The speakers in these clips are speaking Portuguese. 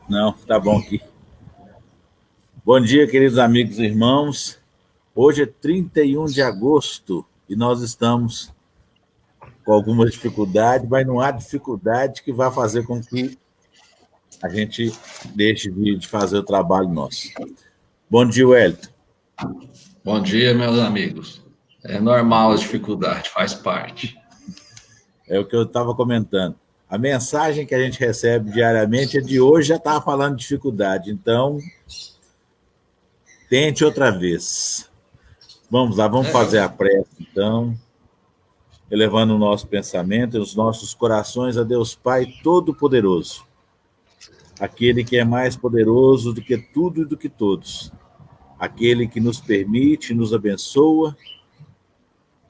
Não, tá bom aqui. Bom dia, queridos amigos e irmãos. Hoje é 31 de agosto e nós estamos com algumas dificuldades, mas não há dificuldade que vá fazer com que a gente deixe de fazer o trabalho nosso. Bom dia, Wellington. Bom dia, meus amigos. É normal as dificuldades, faz parte. É o que eu estava comentando. A mensagem que a gente recebe diariamente é de hoje, já estava falando de dificuldade, então tente outra vez. Vamos lá, vamos É, fazer a prece, então, elevando o nosso pensamento e os nossos corações a Deus Pai Todo-Poderoso, aquele que é mais poderoso do que tudo e do que todos, aquele que nos permite, nos abençoa,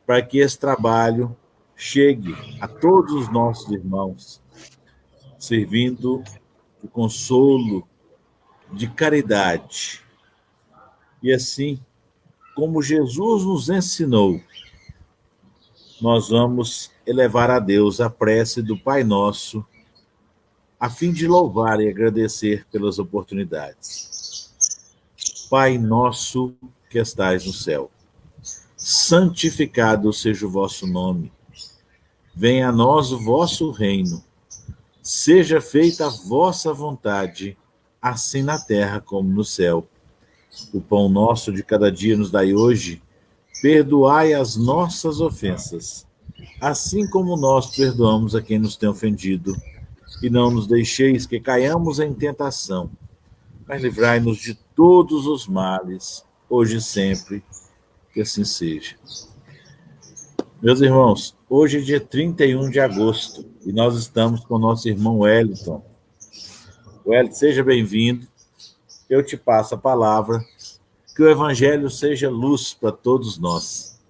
para que esse trabalho chegue a todos os nossos irmãos, servindo de consolo, de caridade. E assim, como Jesus nos ensinou, nós vamos elevar a Deus a prece do Pai Nosso, a fim de louvar e agradecer pelas oportunidades. Pai nosso que estais no céu, santificado seja o vosso nome. Venha a nós o vosso reino. Seja feita a vossa vontade, assim na terra como no céu. O pão nosso de cada dia nos dai hoje. Perdoai as nossas ofensas, assim como nós perdoamos a quem nos tem ofendido. E não nos deixeis que caiamos em tentação, mas livrai-nos de todos os males, hoje e sempre, que assim seja. Meus irmãos, hoje é dia 31 de agosto e nós estamos com o nosso irmão Wellington. Wellington, seja bem-vindo. Eu te passo a palavra. Que o Evangelho seja luz para todos nós.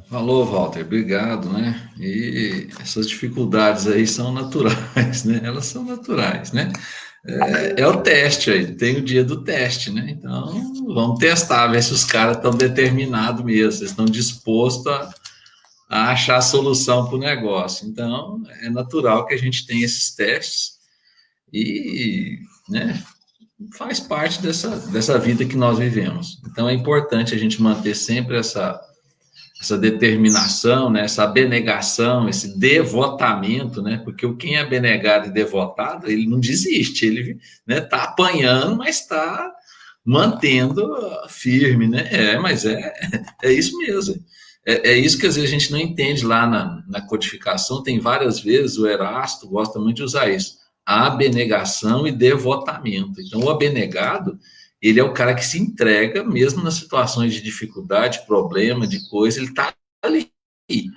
falou, Walter, obrigado, né? E essas dificuldades aí são naturais, né? Elas são naturais, né? É o teste aí, tem o dia do teste, né? Então, vamos testar, ver se os caras estão determinados mesmo, estão dispostos a achar a solução para o negócio. Então, é natural que a gente tenha esses testes e, né, faz parte dessa vida que nós vivemos. Então é importante a gente manter sempre essa determinação, né, essa abnegação, esse devotamento, né, porque quem é abnegado e devotado, ele não desiste, ele, né, tá apanhando, mas está mantendo firme, né? Mas é isso mesmo. É isso que às vezes a gente não entende lá na codificação, tem várias vezes, o Erasto gosta muito de usar isso, abnegação e devotamento. Então, o abnegado, ele é o cara que se entrega, mesmo nas situações de dificuldade, problema, de coisa, ele está ali. Ele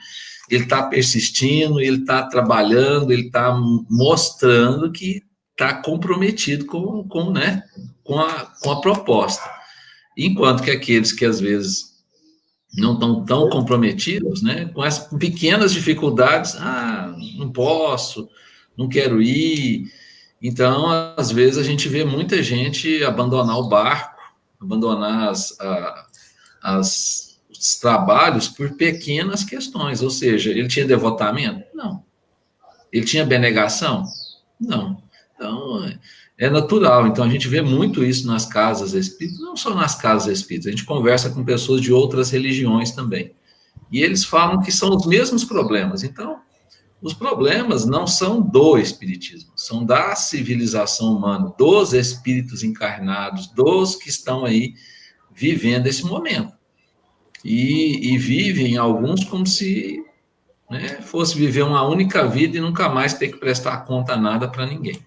está persistindo, ele está trabalhando, ele está mostrando que está comprometido né, com a proposta. Enquanto que aqueles que às vezes não estão tão comprometidos, né, com pequenas dificuldades, não posso, não quero ir. Então, às vezes, a gente vê muita gente abandonar o barco, abandonar os trabalhos por pequenas questões. Ou seja, ele tinha devotamento? Não. Ele tinha abnegação? Não. Então, é natural. Então, a gente vê muito isso nas casas espíritas, não só nas casas espíritas, a gente conversa com pessoas de outras religiões também. E eles falam que são os mesmos problemas. Então, os problemas não são do espiritismo, são da civilização humana, dos espíritos encarnados, dos que estão aí vivendo esse momento. E vivem alguns como se, né, fosse viver uma única vida e nunca mais ter que prestar conta nada para ninguém.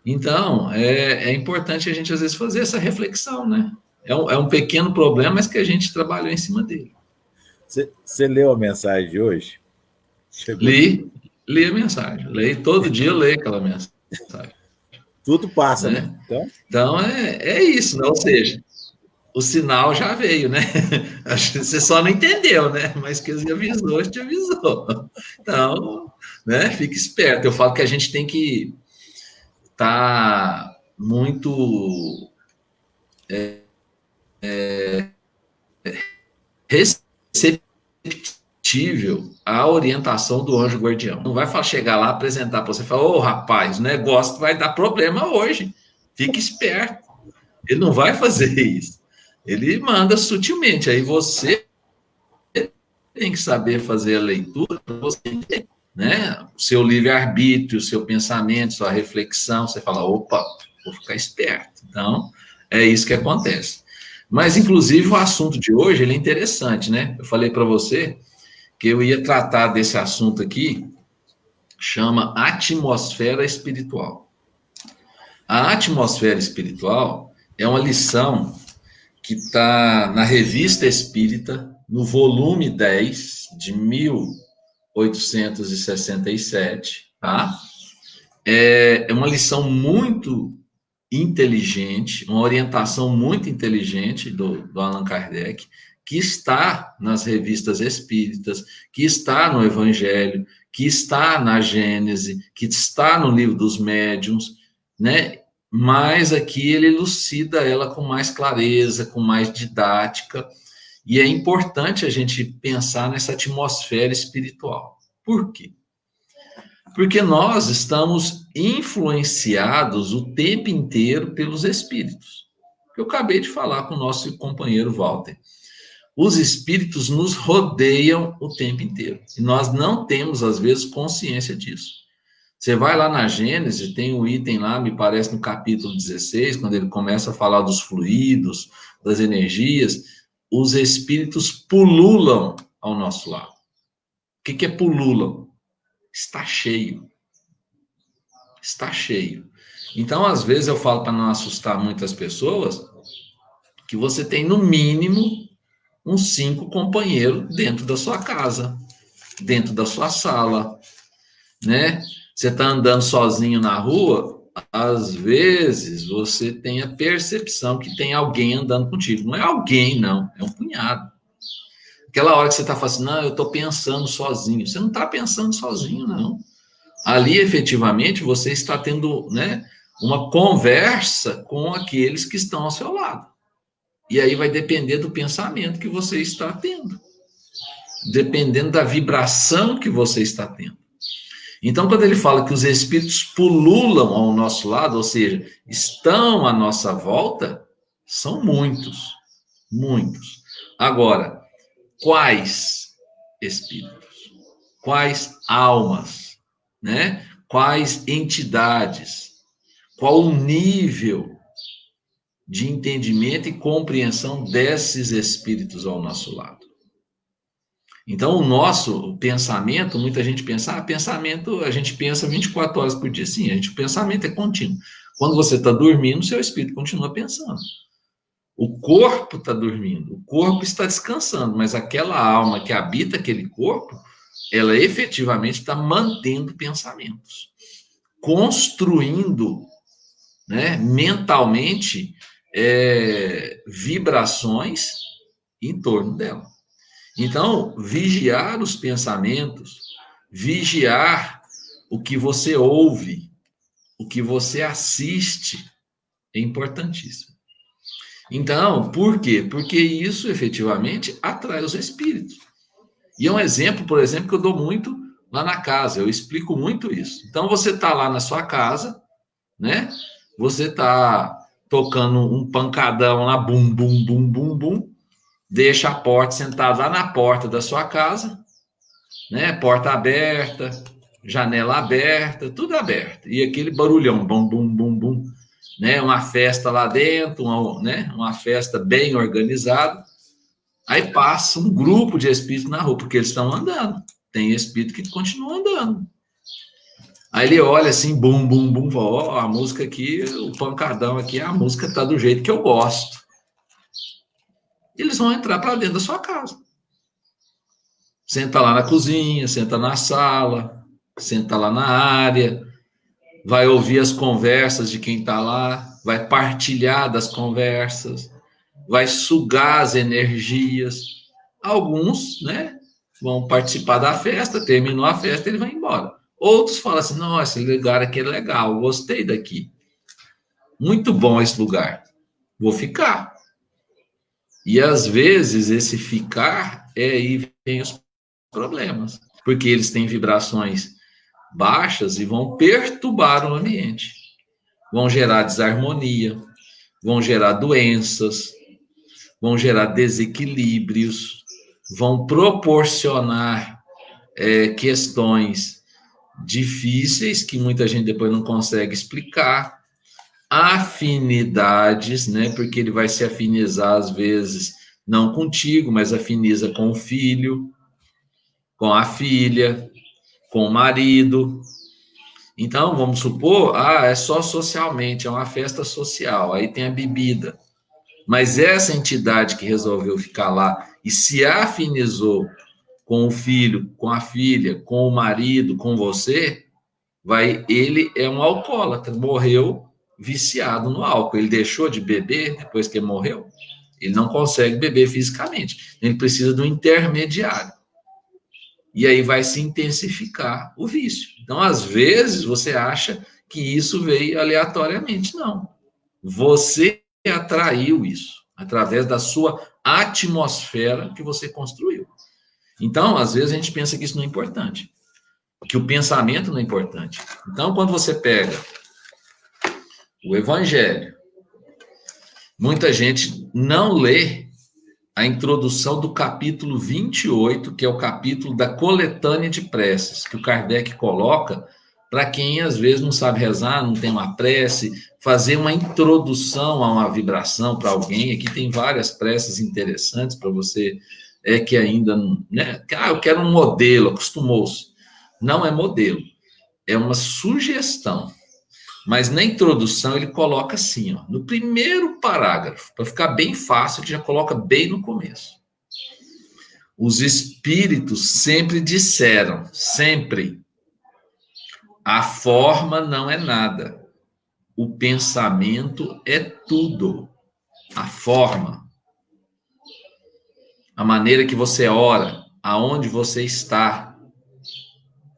Então, é importante a gente, às vezes, fazer essa reflexão, né? É um pequeno problema, mas que a gente trabalhou em cima dele. Você leu a mensagem de hoje? Chegou. Li a mensagem. Todo dia eu leio aquela mensagem. Tudo passa, né? Né? Então, é isso, né? Ou seja, o sinal já veio, né? Acho que você só não entendeu, né? Mas que ele avisou, te avisou. Então, né? Fique esperto. Eu falo que a gente tem que estar muito receptivo perceptível a orientação do anjo guardião. Não vai chegar lá, apresentar para você e falar, ô rapaz, o negócio vai dar problema hoje, fique esperto. Ele não vai fazer isso. Ele manda sutilmente, aí você tem que saber fazer a leitura para você entender, né? O seu livre-arbítrio, o seu pensamento, sua reflexão, você fala, opa, vou ficar esperto. Então, é isso que acontece. Mas, inclusive, o assunto de hoje, ele é interessante, né? Eu falei para você que eu ia tratar desse assunto aqui, chama atmosfera espiritual. A atmosfera espiritual é uma lição que está na Revista Espírita, no volume 10, de 1867, tá? É uma lição muito inteligente, uma orientação muito inteligente do Allan Kardec, que está nas revistas espíritas, que está no Evangelho, que está na Gênese, que está no Livro dos Médiuns, né? Mas aqui ele elucida ela com mais clareza, com mais didática, e é importante a gente pensar nessa atmosfera espiritual. Por quê? Porque nós estamos influenciados o tempo inteiro pelos espíritos. Eu acabei de falar com o nosso companheiro Walter. Os espíritos nos rodeiam o tempo inteiro. E nós não temos, às vezes, consciência disso. Você vai lá na Gênesis, tem um item lá, me parece, no capítulo 16, quando ele começa a falar dos fluidos, das energias, os espíritos pululam ao nosso lado. O que é pululam? Está cheio. Está cheio. Então, às vezes, eu falo para não assustar muitas pessoas, que você tem, no mínimo, uns 5 companheiros dentro da sua casa, dentro da sua sala, né? Você está andando sozinho na rua, às vezes você tem a percepção que tem alguém andando contigo. Não é alguém, não, é um punhado. Aquela hora que você está falando assim, não, eu estou pensando sozinho. Você não está pensando sozinho, não. Ali, efetivamente, você está tendo, né, uma conversa com aqueles que estão ao seu lado. E aí vai depender do pensamento que você está tendo. Dependendo da vibração que você está tendo. Então, quando ele fala que os espíritos pululam ao nosso lado, ou seja, estão à nossa volta, são muitos. Muitos. Agora, quais espíritos? Quais almas? Né? Quais entidades? Qual o nível de entendimento e compreensão desses espíritos ao nosso lado? Então, o nosso pensamento, muita gente pensa, pensamento, a gente pensa 24 horas por dia. Sim, o pensamento é contínuo. Quando você está dormindo, seu espírito continua pensando. O corpo está dormindo, o corpo está descansando, mas aquela alma que habita aquele corpo, ela efetivamente está mantendo pensamentos, construindo, né, mentalmente vibrações em torno dela. Então, vigiar os pensamentos, vigiar o que você ouve, o que você assiste, é importantíssimo. Então, por quê? Porque isso, efetivamente, atrai os espíritos. E é um exemplo, por exemplo, que eu dou muito lá na casa, eu explico muito isso. Então, você está lá na sua casa, né? Você está tocando um pancadão lá, bum, bum, bum, bum, bum, deixa a porta, sentado lá na porta da sua casa, né? Porta aberta, janela aberta, tudo aberto. E aquele barulhão, bum, bum, bum, bum, né? Uma festa lá dentro, uma festa bem organizada. Aí passa um grupo de espíritos na rua, porque eles estão andando. Tem espírito que continua andando. Aí ele olha assim, bum, bum, bum, ó, a música aqui, o pancadão aqui, a música tá do jeito que eu gosto. Eles vão entrar para dentro da sua casa. Senta lá na cozinha, senta na sala, senta lá na área, vai ouvir as conversas de quem está lá, vai partilhar das conversas, vai sugar as energias. Alguns, né, vão participar da festa, terminou a festa, ele vai embora. Outros falam assim, nossa, esse lugar aqui é legal, gostei daqui. Muito bom esse lugar, vou ficar. E às vezes esse ficar aí vem os problemas, porque eles têm vibrações baixas e vão perturbar o ambiente, vão gerar desarmonia, vão gerar doenças, vão gerar desequilíbrios, vão proporcionar questões difíceis que muita gente depois não consegue explicar, afinidades, né? Porque ele vai se afinizar às vezes não contigo, mas afiniza com o filho, com a filha, com o marido. Então, vamos supor, é só socialmente, é uma festa social, aí tem a bebida. Mas essa entidade que resolveu ficar lá e se afinizou com o filho, com a filha, com o marido, com você, ele é um alcoólatra, morreu viciado no álcool. Ele deixou de beber depois que morreu? Ele não consegue beber fisicamente. Ele precisa de um intermediário. E aí vai se intensificar o vício. Então, às vezes, você acha que isso veio aleatoriamente. Não. Você atraiu isso através da sua atmosfera que você construiu. Então, às vezes, a gente pensa que isso não é importante, que o pensamento não é importante. Então, quando você pega o Evangelho, muita gente não lê a introdução do capítulo 28, que é o capítulo da coletânea de preces, que o Kardec coloca para quem, às vezes, não sabe rezar, não tem uma prece, fazer uma introdução a uma vibração para alguém. Aqui tem várias preces interessantes para você que ainda não... Né? Eu quero um modelo, acostumou-se. Não é modelo, é uma sugestão. Mas na introdução ele coloca assim, ó, no primeiro parágrafo, para ficar bem fácil, que já coloca bem no começo. Os espíritos sempre disseram, sempre, a forma não é nada, o pensamento é tudo. A forma, a maneira que você ora, aonde você está,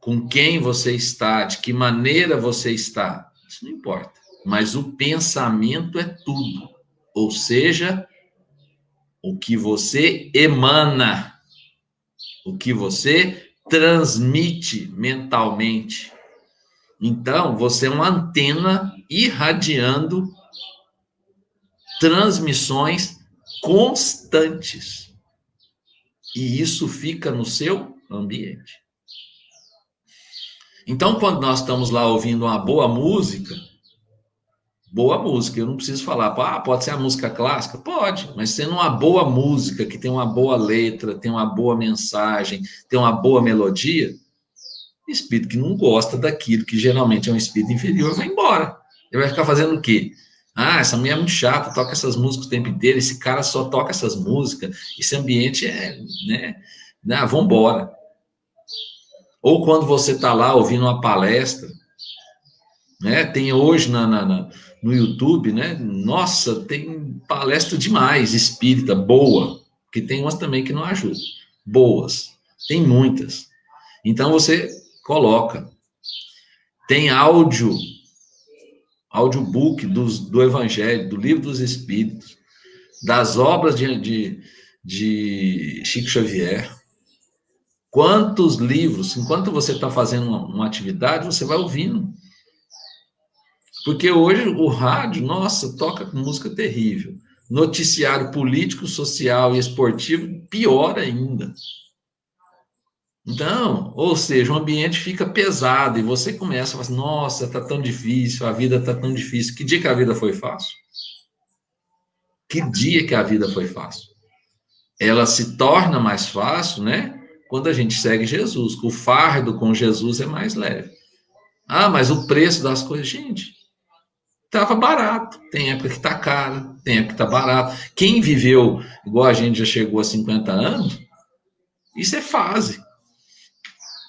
com quem você está, de que maneira você está, isso não importa. Mas o pensamento é tudo. Ou seja, o que você emana, o que você transmite mentalmente. Então, você é uma antena irradiando transmissões constantes. E isso fica no seu ambiente. Então, quando nós estamos lá ouvindo uma boa música, eu não preciso falar, pode ser a música clássica? Pode, mas sendo uma boa música, que tem uma boa letra, tem uma boa mensagem, tem uma boa melodia, espírito que não gosta daquilo, que geralmente é um espírito inferior, vai embora. Ele vai ficar fazendo o quê? Essa mulher é muito chata, toca essas músicas o tempo inteiro, esse cara só toca essas músicas, esse ambiente vamos embora. Ou quando você está lá ouvindo uma palestra, né? Tem hoje no YouTube, né? Nossa, tem palestra demais, espírita, boa, porque tem umas também que não ajudam. Boas, tem muitas. Então você coloca. Tem audiobook do Evangelho, do Livro dos Espíritos, das obras de Chico Xavier. Quantos livros, enquanto você está fazendo uma atividade, você vai ouvindo. Porque hoje o rádio, nossa, toca música terrível. Noticiário político, social e esportivo, pior ainda. Então, ou seja, o ambiente fica pesado e você começa a falar assim, nossa, tá tão difícil, a vida tá tão difícil. Que dia que a vida foi fácil? Que dia que a vida foi fácil? Ela se torna mais fácil, né? Quando a gente segue Jesus. O fardo com Jesus é mais leve. Mas o preço das coisas, gente, estava barato. Tem época que está caro, tem época que está barato. Quem viveu, igual a gente já chegou a 50 anos, isso é fase.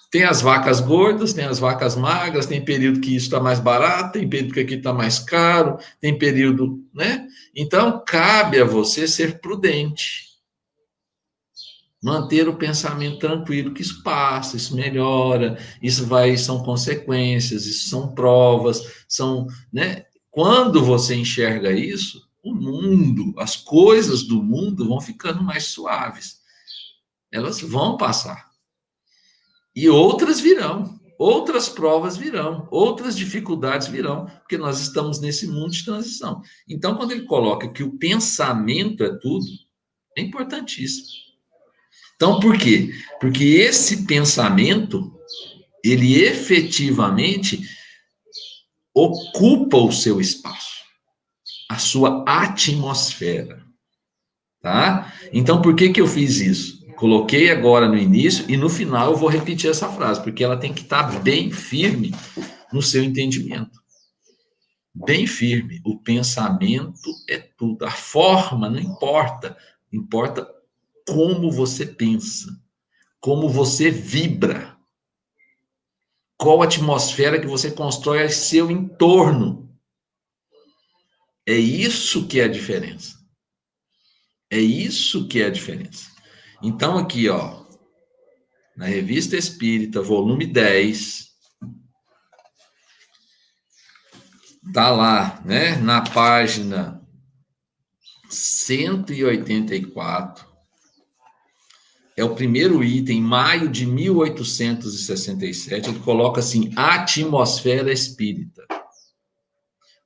Tem as vacas gordas, tem as vacas magras, tem período que isso está mais barato, tem período que aqui está mais caro, tem período, né? Então, cabe a você ser prudente. Manter o pensamento tranquilo, que isso passa, isso melhora, são consequências, isso são provas, né? Quando você enxerga isso, o mundo, as coisas do mundo vão ficando mais suaves. Elas vão passar. E outras virão, outras provas virão, outras dificuldades virão, porque nós estamos nesse mundo de transição. Então, quando ele coloca que o pensamento é tudo, é importantíssimo. Então, por quê? Porque esse pensamento, ele efetivamente ocupa o seu espaço, a sua atmosfera, tá? Então, por que eu fiz isso? Coloquei agora no início e no final eu vou repetir essa frase, porque ela tem que estar bem firme no seu entendimento. Bem firme. O pensamento é tudo. A forma não importa. Importa como você pensa, como você vibra, qual atmosfera que você constrói ao seu entorno. É isso que é a diferença. É isso que é a diferença. Então, aqui, ó, na Revista Espírita, volume 10, tá lá, né, na página 184, é o primeiro item, maio de 1867, ele coloca assim, atmosfera espírita.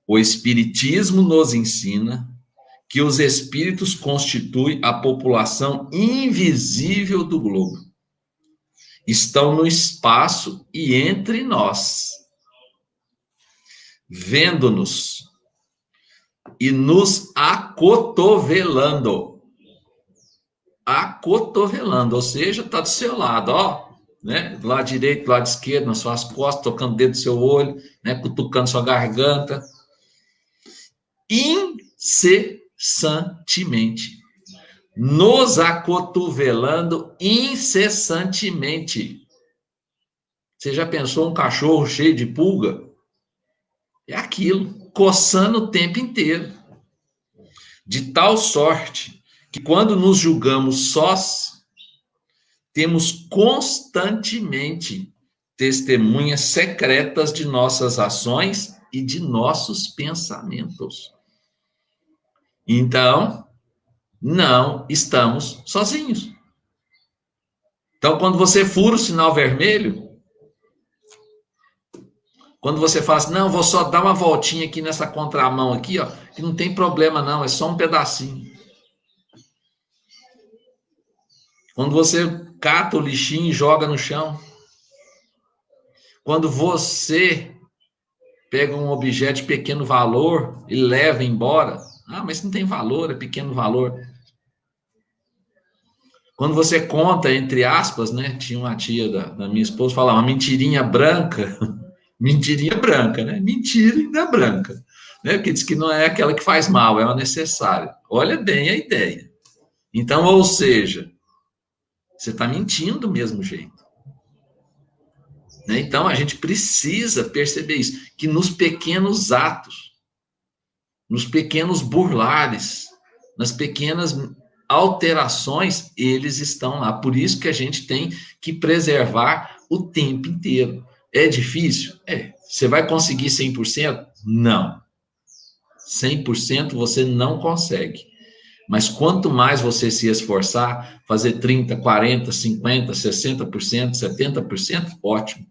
O espiritismo nos ensina que os espíritos constituem a população invisível do globo. Estão no espaço e entre nós, vendo-nos e nos acotovelando. Acotovelando, ou seja, está do seu lado, ó, né? Do lado direito, do lado esquerdo, nas suas costas, tocando o dedo do seu olho, né? Cutucando sua garganta. Incessantemente. Nos acotovelando incessantemente. Você já pensou um cachorro cheio de pulga? É aquilo, coçando o tempo inteiro. De tal sorte que quando nos julgamos sós, temos constantemente testemunhas secretas de nossas ações e de nossos pensamentos. Então, não estamos sozinhos. Então, quando você fura o sinal vermelho, quando você fala assim, não, vou só dar uma voltinha aqui nessa contramão aqui, ó, que não tem problema não, é só um pedacinho. Quando você cata o lixinho e joga no chão. Quando você pega um objeto de pequeno valor e leva embora, ah, mas não tem valor, é pequeno valor. Quando você conta, entre aspas, né, tinha uma tia da minha esposa, falava, uma mentirinha branca, né, mentira branca, né, porque diz que não é aquela que faz mal, é uma necessária. Olha bem a ideia. Então, ou seja, você está mentindo do mesmo jeito. Né? Então, a gente precisa perceber isso, que nos pequenos atos, nos pequenos burlares, nas pequenas alterações, eles estão lá. Por isso que a gente tem que preservar o tempo inteiro. É difícil? É. Você vai conseguir 100%? Não. 100% você não consegue. Mas quanto mais você se esforçar, fazer 30%, 40%, 50%, 60%, 70%, ótimo.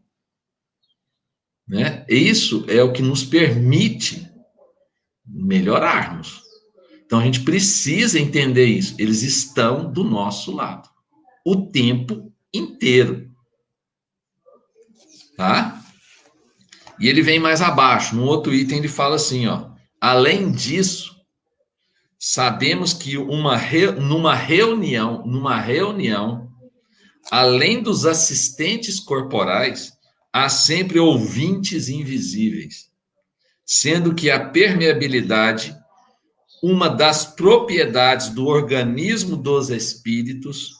Né? Isso é o que nos permite melhorarmos. Então, a gente precisa entender isso. Eles estão do nosso lado. O tempo inteiro. Tá? E ele vem mais abaixo. No outro item, ele fala assim, ó. Além disso, sabemos que numa reunião, além dos assistentes corporais, há sempre ouvintes invisíveis, sendo que a permeabilidade, uma das propriedades do organismo dos espíritos,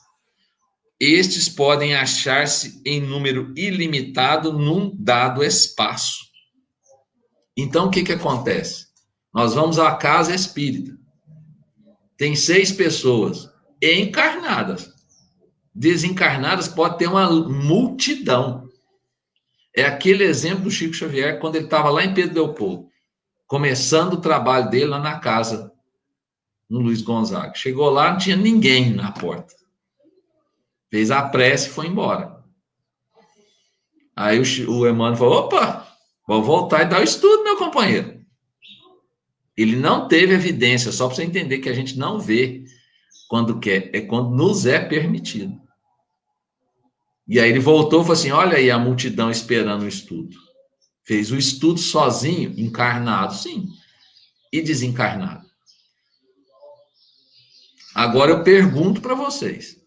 estes podem achar-se em número ilimitado num dado espaço. Então, o que acontece? Nós vamos à casa espírita. Tem 6 pessoas encarnadas. Desencarnadas pode ter uma multidão. É aquele exemplo do Chico Xavier, quando ele estava lá em Pedro Leopoldo, começando o trabalho dele lá na casa, no Luiz Gonzaga. Chegou lá, não tinha ninguém na porta. Fez a prece e foi embora. Aí o Emmanuel falou, opa, vou voltar e dar o estudo, meu companheiro. Ele não teve evidência, só para você entender que a gente não vê quando quer, é quando nos é permitido. E aí ele voltou e falou assim, olha aí a multidão esperando o estudo. Fez o estudo sozinho, encarnado, sim, e desencarnado. Agora eu pergunto para vocês.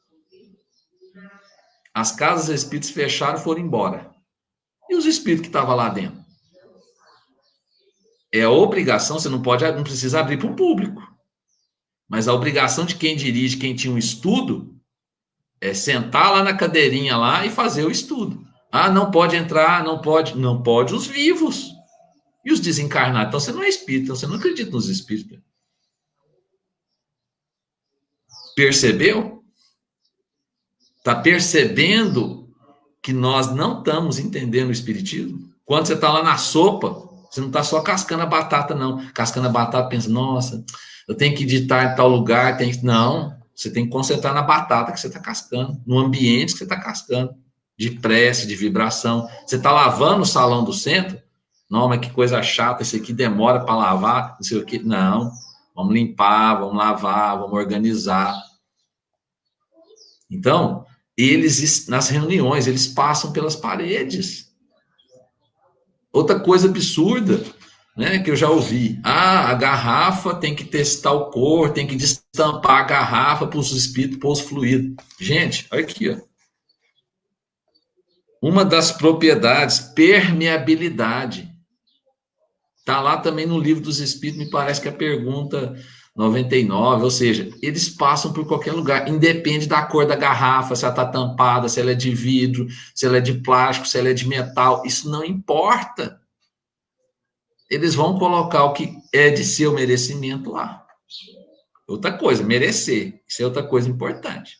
As casas espíritas fecharam e foram embora. E os espíritos que estavam lá dentro? É a obrigação, você não precisa abrir para o público. Mas a obrigação de quem dirige, quem tinha um estudo, é sentar lá na cadeirinha lá e fazer o estudo. Ah, não pode entrar, não pode os vivos. E os desencarnados? Então você não é espírita, então você não acredita nos espíritos. Percebeu? Está percebendo que nós não estamos entendendo o espiritismo? Quando você está lá na sopa, você não está só cascando a batata, não. Cascando a batata, pensa, nossa, eu tenho que editar em tal lugar, não. Você tem que concentrar na batata que você está cascando, no ambiente que você está cascando, de prece, de vibração. Você está lavando o salão do centro? Não, mas que coisa chata, isso aqui demora para lavar, não sei o quê. Não, vamos limpar, vamos lavar, vamos organizar. Então, eles, nas reuniões, eles passam pelas paredes. Outra coisa absurda, né, que eu já ouvi. Ah, a garrafa tem que testar o cor, tem que destampar a garrafa para os espíritos, para os fluidos. Gente, olha aqui, ó. Uma das propriedades, permeabilidade. Está lá também no livro dos espíritos, me parece que é a pergunta 99, ou seja, eles passam por qualquer lugar, independe da cor da garrafa, se ela está tampada, se ela é de vidro, se ela é de plástico, se ela é de metal, isso não importa. Eles vão colocar o que é de seu merecimento lá. Outra coisa, merecer, isso é outra coisa importante.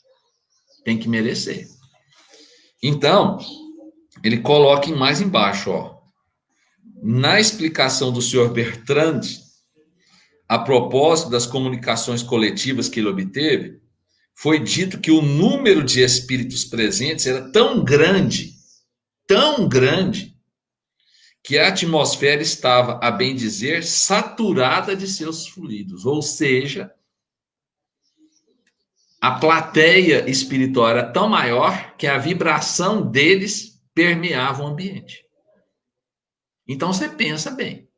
Tem que merecer. Então, ele coloca mais embaixo, ó. Na explicação do senhor Bertrand, a propósito das comunicações coletivas que ele obteve, foi dito que o número de espíritos presentes era tão grande, que a atmosfera estava, a bem dizer, saturada de seus fluidos. Ou seja, a plateia espiritual era tão maior que a vibração deles permeava o ambiente. Então você pensa bem.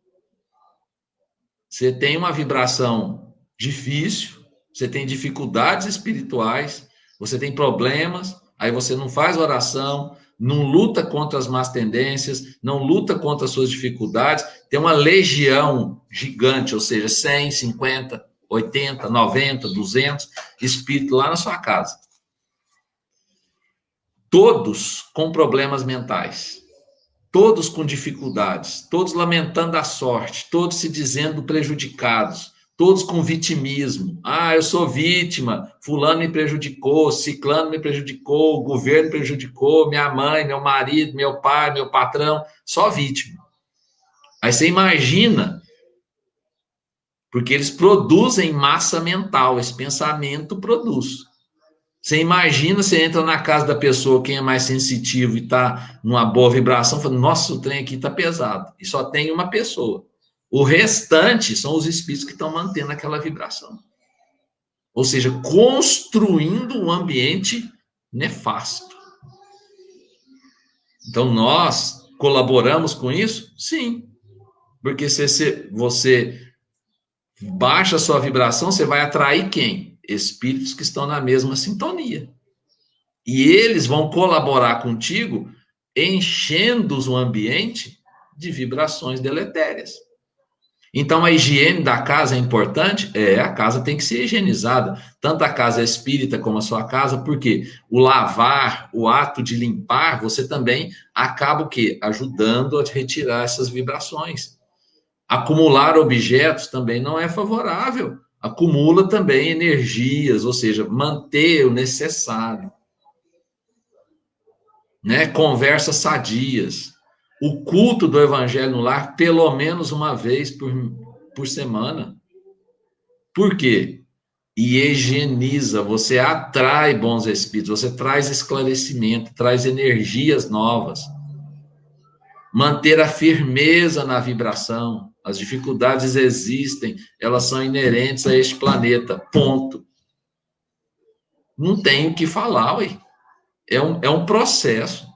Você tem uma vibração difícil, você tem dificuldades espirituais, você tem problemas, aí você não faz oração, não luta contra as más tendências, não luta contra as suas dificuldades, tem uma legião gigante, ou seja, 100, 50, 80, 90, 200 espíritos lá na sua casa. Todos com problemas mentais. Todos com dificuldades, todos lamentando a sorte, todos se dizendo prejudicados, todos com vitimismo. Ah, eu sou vítima, fulano me prejudicou, ciclano me prejudicou, o governo me prejudicou, minha mãe, meu marido, meu pai, meu patrão, só vítima. Aí você imagina, porque eles produzem massa mental, esse pensamento produz. Você imagina, você entra na casa da pessoa, quem é mais sensitivo e está numa boa vibração, fala, nossa, o trem aqui está pesado. E só tem uma pessoa. O restante são os espíritos que estão mantendo aquela vibração. Ou seja, construindo um ambiente nefasto. Então, nós colaboramos com isso? Sim. Porque se você baixa a sua vibração, você vai atrair quem? Espíritos que estão na mesma sintonia. E eles vão colaborar contigo, enchendo o ambiente de vibrações deletérias. Então, a higiene da casa é importante? A casa tem que ser higienizada. Tanto a casa espírita como a sua casa, porque o lavar, o ato de limpar, você também acaba o quê? Ajudando a retirar essas vibrações. Acumular objetos também não é favorável. Acumula também energias, ou seja, manter o necessário. Né? Conversas sadias. O culto do evangelho no lar, pelo menos uma vez por semana. Por quê? E higieniza, você atrai bons espíritos, você traz esclarecimento, traz energias novas. manter a firmeza na vibração. As dificuldades existem, elas são inerentes a este planeta, ponto. Não tem o que falar, ué. É um processo.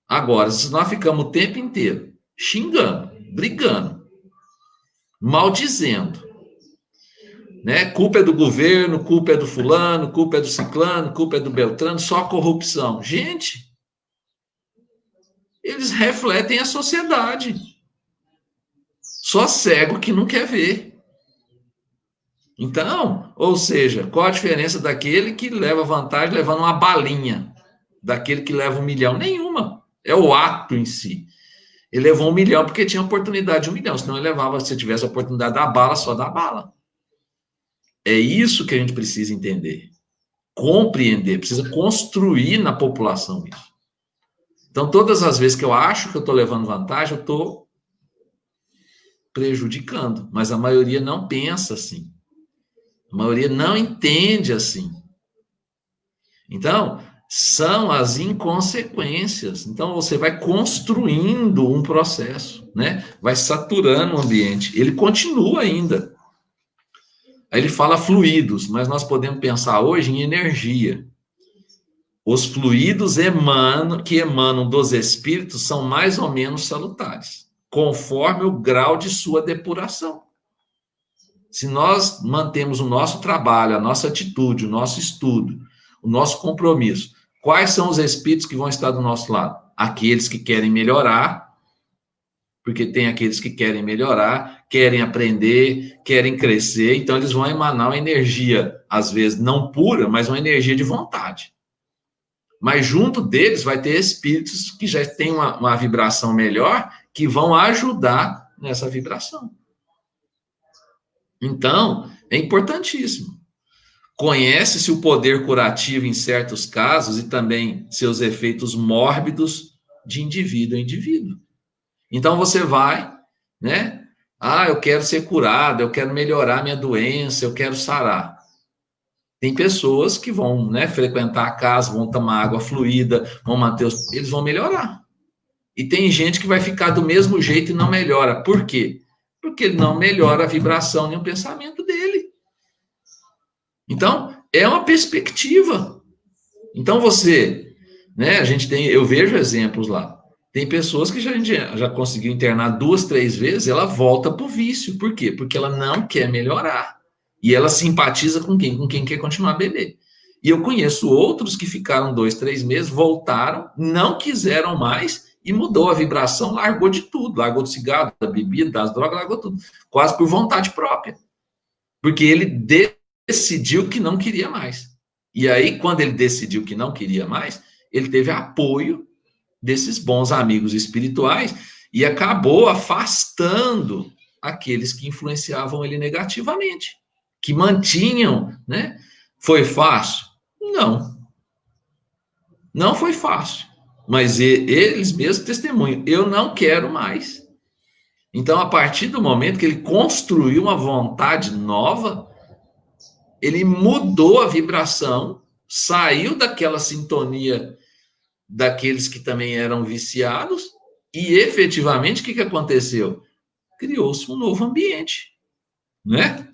Agora, se nós ficamos o tempo inteiro xingando, brigando, maldizendo, né? Culpa é do governo, culpa é do fulano, culpa é do ciclano, culpa é do beltrano, só corrupção. Gente, eles refletem a sociedade. Só cego que não quer ver. Então, ou seja, qual a diferença daquele que leva vantagem levando uma balinha, daquele que leva 1 milhão? Nenhuma. É o ato em si. Ele levou 1 milhão porque tinha oportunidade de 1 milhão, senão ele levava, se tivesse a oportunidade da bala, só da bala. É isso que a gente precisa entender, compreender, precisa construir na população isso. Então, todas as vezes que eu acho que eu estou levando vantagem, eu estou prejudicando, mas a maioria não pensa assim. A maioria não entende assim. Então, são as inconsequências. Então, você vai construindo um processo, né? Vai saturando o ambiente. Ele continua ainda. Aí ele fala fluidos, mas nós podemos pensar hoje em energia. Os fluidos que emanam dos espíritos são mais ou menos salutares, conforme o grau de sua depuração. Se nós mantemos o nosso trabalho, a nossa atitude, o nosso estudo, o nosso compromisso, quais são os espíritos que vão estar do nosso lado? Aqueles que querem melhorar, porque tem aqueles que querem melhorar, querem aprender, querem crescer, então eles vão emanar uma energia, às vezes não pura, mas uma energia de vontade. Mas junto deles vai ter espíritos que já têm uma vibração melhor, que vão ajudar nessa vibração. Então, é importantíssimo. Conhece-se o poder curativo em certos casos e também seus efeitos mórbidos de indivíduo a indivíduo. Então, você vai, né? Eu quero ser curado, eu quero melhorar minha doença, eu quero sarar. Tem pessoas que vão, né, frequentar a casa, vão tomar água fluida, vão manter eles vão melhorar. E tem gente que vai ficar do mesmo jeito e não melhora. Por quê? Porque ele não melhora a vibração nem o pensamento dele. Então, é uma perspectiva. Então, você, né, eu vejo exemplos lá. Tem pessoas que já conseguiu internar 2, 3 vezes, ela volta para o vício. Por quê? Porque ela não quer melhorar. E ela simpatiza com quem? Com quem quer continuar a beber. E eu conheço outros que ficaram 2, 3 meses, voltaram, não quiseram mais e mudou a vibração, largou de tudo. Largou do cigarro, da bebida, das drogas, largou tudo. Quase por vontade própria. Porque ele decidiu que não queria mais. E aí, quando ele decidiu que não queria mais, ele teve apoio desses bons amigos espirituais e acabou afastando aqueles que influenciavam ele negativamente, que mantinham, né? Foi fácil? Não. Não foi fácil. Mas eles mesmos testemunham. Eu não quero mais. Então, a partir do momento que ele construiu uma vontade nova, ele mudou a vibração, saiu daquela sintonia daqueles que também eram viciados e, efetivamente, o que aconteceu? Criou-se um novo ambiente, né?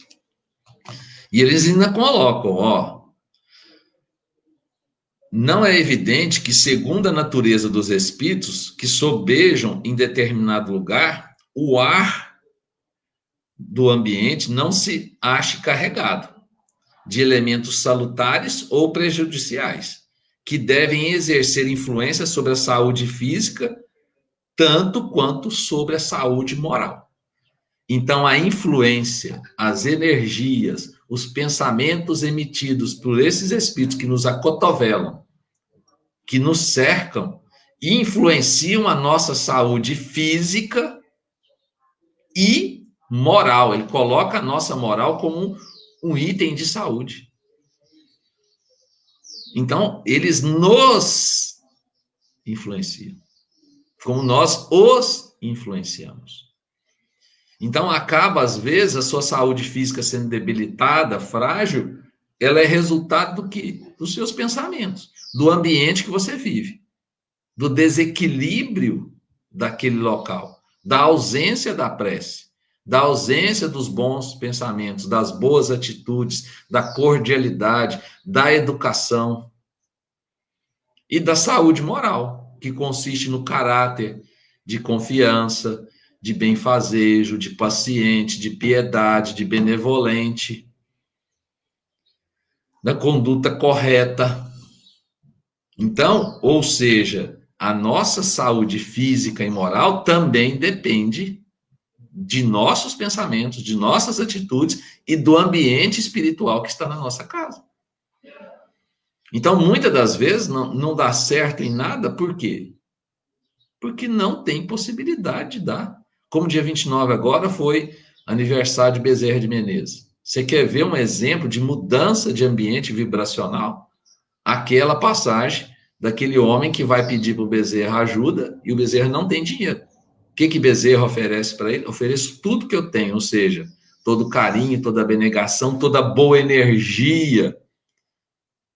E eles ainda colocam, não é evidente que, segundo a natureza dos espíritos que sobejam em determinado lugar, o ar do ambiente não se ache carregado de elementos salutares ou prejudiciais, que devem exercer influência sobre a saúde física, tanto quanto sobre a saúde moral. Então, a influência, as energias, os pensamentos emitidos por esses espíritos que nos acotovelam, que nos cercam, influenciam a nossa saúde física e moral. Ele coloca a nossa moral como um item de saúde. Então, eles nos influenciam, como nós os influenciamos. Então, acaba, às vezes, a sua saúde física sendo debilitada, frágil, ela é resultado do quê? Dos seus pensamentos, do ambiente que você vive, do desequilíbrio daquele local, da ausência da prece, da ausência dos bons pensamentos, das boas atitudes, da cordialidade, da educação e da saúde moral, que consiste no caráter de confiança, de benfazejo, de paciente, de piedade, de benevolente, da conduta correta. Então, ou seja, a nossa saúde física e moral também depende de nossos pensamentos, de nossas atitudes e do ambiente espiritual que está na nossa casa. Então, muitas das vezes, não dá certo em nada, por quê? Porque não tem possibilidade de dar. Como dia 29 agora foi aniversário de Bezerra de Menezes. Você quer ver um exemplo de mudança de ambiente vibracional? Aquela passagem daquele homem que vai pedir para o Bezerra ajuda e o Bezerra não tem dinheiro. O que Bezerra oferece para ele? Ofereço tudo que eu tenho, ou seja, todo carinho, toda abnegação, toda boa energia.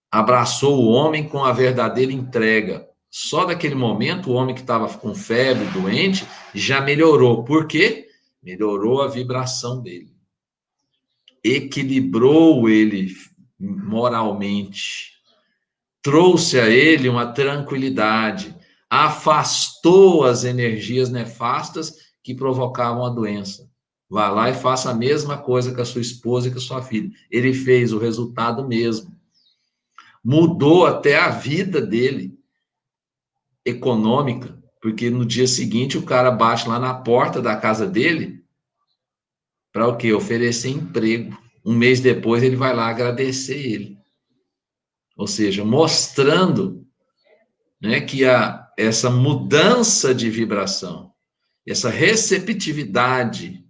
Abraçou o homem com a verdadeira entrega. Só daquele momento, o homem que estava com febre, doente, já melhorou. Por quê? Melhorou a vibração dele. Equilibrou ele moralmente. Trouxe a ele uma tranquilidade. Afastou as energias nefastas que provocavam a doença. Vá lá e faça a mesma coisa com a sua esposa e com a sua filha. Ele fez o resultado mesmo. Mudou até a vida dele, econômica, porque no dia seguinte o cara bate lá na porta da casa dele para o quê? Oferecer emprego. Um mês depois ele vai lá agradecer ele. Ou seja, mostrando, né, que essa mudança de vibração, essa receptividade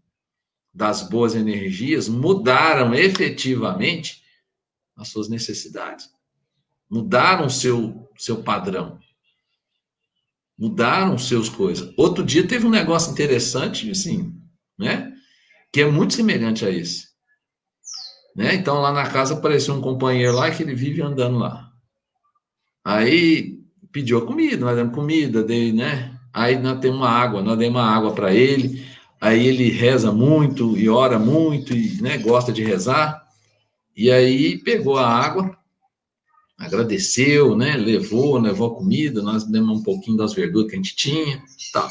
das boas energias mudaram efetivamente as suas necessidades. Mudaram o seu padrão. Mudaram seus coisas. Outro dia teve um negócio interessante, assim, né? Que é muito semelhante a esse. Né? Então, lá na casa apareceu um companheiro lá que ele vive andando lá. Aí pediu a comida, nós demos comida, dei, né? Aí nós demos uma água para ele. Aí ele reza muito e ora muito e, né, gosta de rezar. E aí pegou a água, agradeceu, né? Levou a comida, nós demos um pouquinho das verduras que a gente tinha, tá.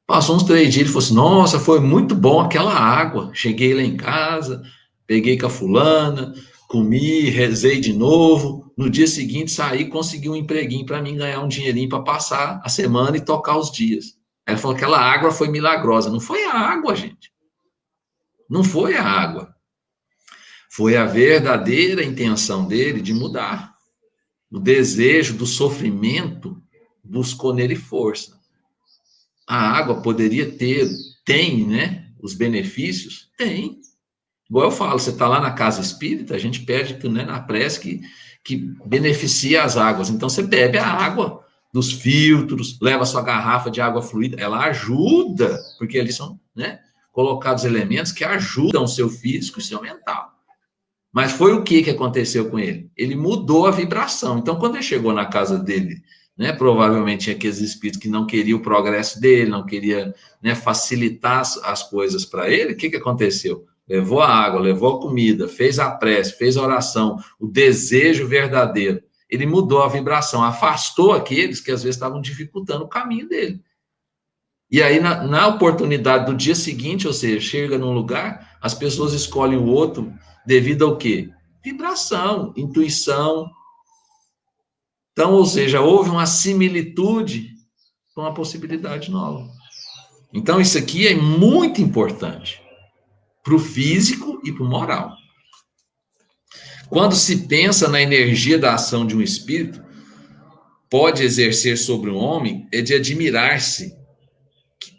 Passou uns 3 dias, ele falou assim, nossa, foi muito bom aquela água. Cheguei lá em casa, peguei com a fulana, comi, rezei de novo. No dia seguinte, saí, consegui um empreguinho para mim ganhar um dinheirinho para passar a semana e tocar os dias. Ela falou que aquela água foi milagrosa. Não foi a água, gente. Não foi a água. Foi a verdadeira intenção dele de mudar. O desejo do sofrimento buscou nele força. A água poderia tem, né, os benefícios? Tem. Igual eu falo, você está lá na casa espírita, a gente pede, né, na prece que beneficia as águas. Então, você bebe a água dos filtros, leva a sua garrafa de água fluida, ela ajuda, porque ali são, né, colocados elementos que ajudam o seu físico e o seu mental. Mas foi o que aconteceu com ele? Ele mudou a vibração. Então, quando ele chegou na casa dele, né, provavelmente tinha aqueles espíritos que não queriam o progresso dele, não queria, né, facilitar as coisas para ele. O que aconteceu? Levou a água, levou a comida, fez a prece, fez a oração, o desejo verdadeiro. Ele mudou a vibração, afastou aqueles que às vezes estavam dificultando o caminho dele. E aí, na oportunidade do dia seguinte, ou seja, chega num lugar, as pessoas escolhem o outro devido ao quê? Vibração, intuição. Então, ou seja, houve uma similitude com uma possibilidade nova. Então, isso aqui é muito importante para o físico e para o moral. Quando se pensa na energia da ação de um espírito, pode exercer sobre um homem, é de admirar-se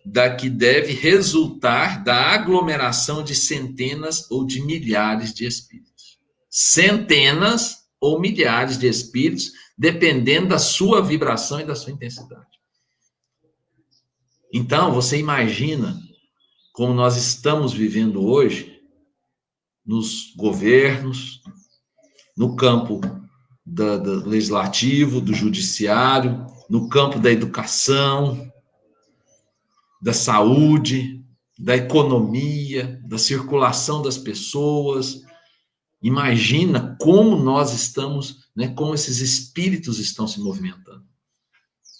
da que deve resultar da aglomeração de centenas ou de milhares de espíritos. Centenas ou milhares de espíritos, dependendo da sua vibração e da sua intensidade. Então, você imagina como nós estamos vivendo hoje nos governos, no campo do legislativo, do judiciário, no campo da educação, da saúde, da economia, da circulação das pessoas. Imagina como nós estamos, né, como esses espíritos estão se movimentando.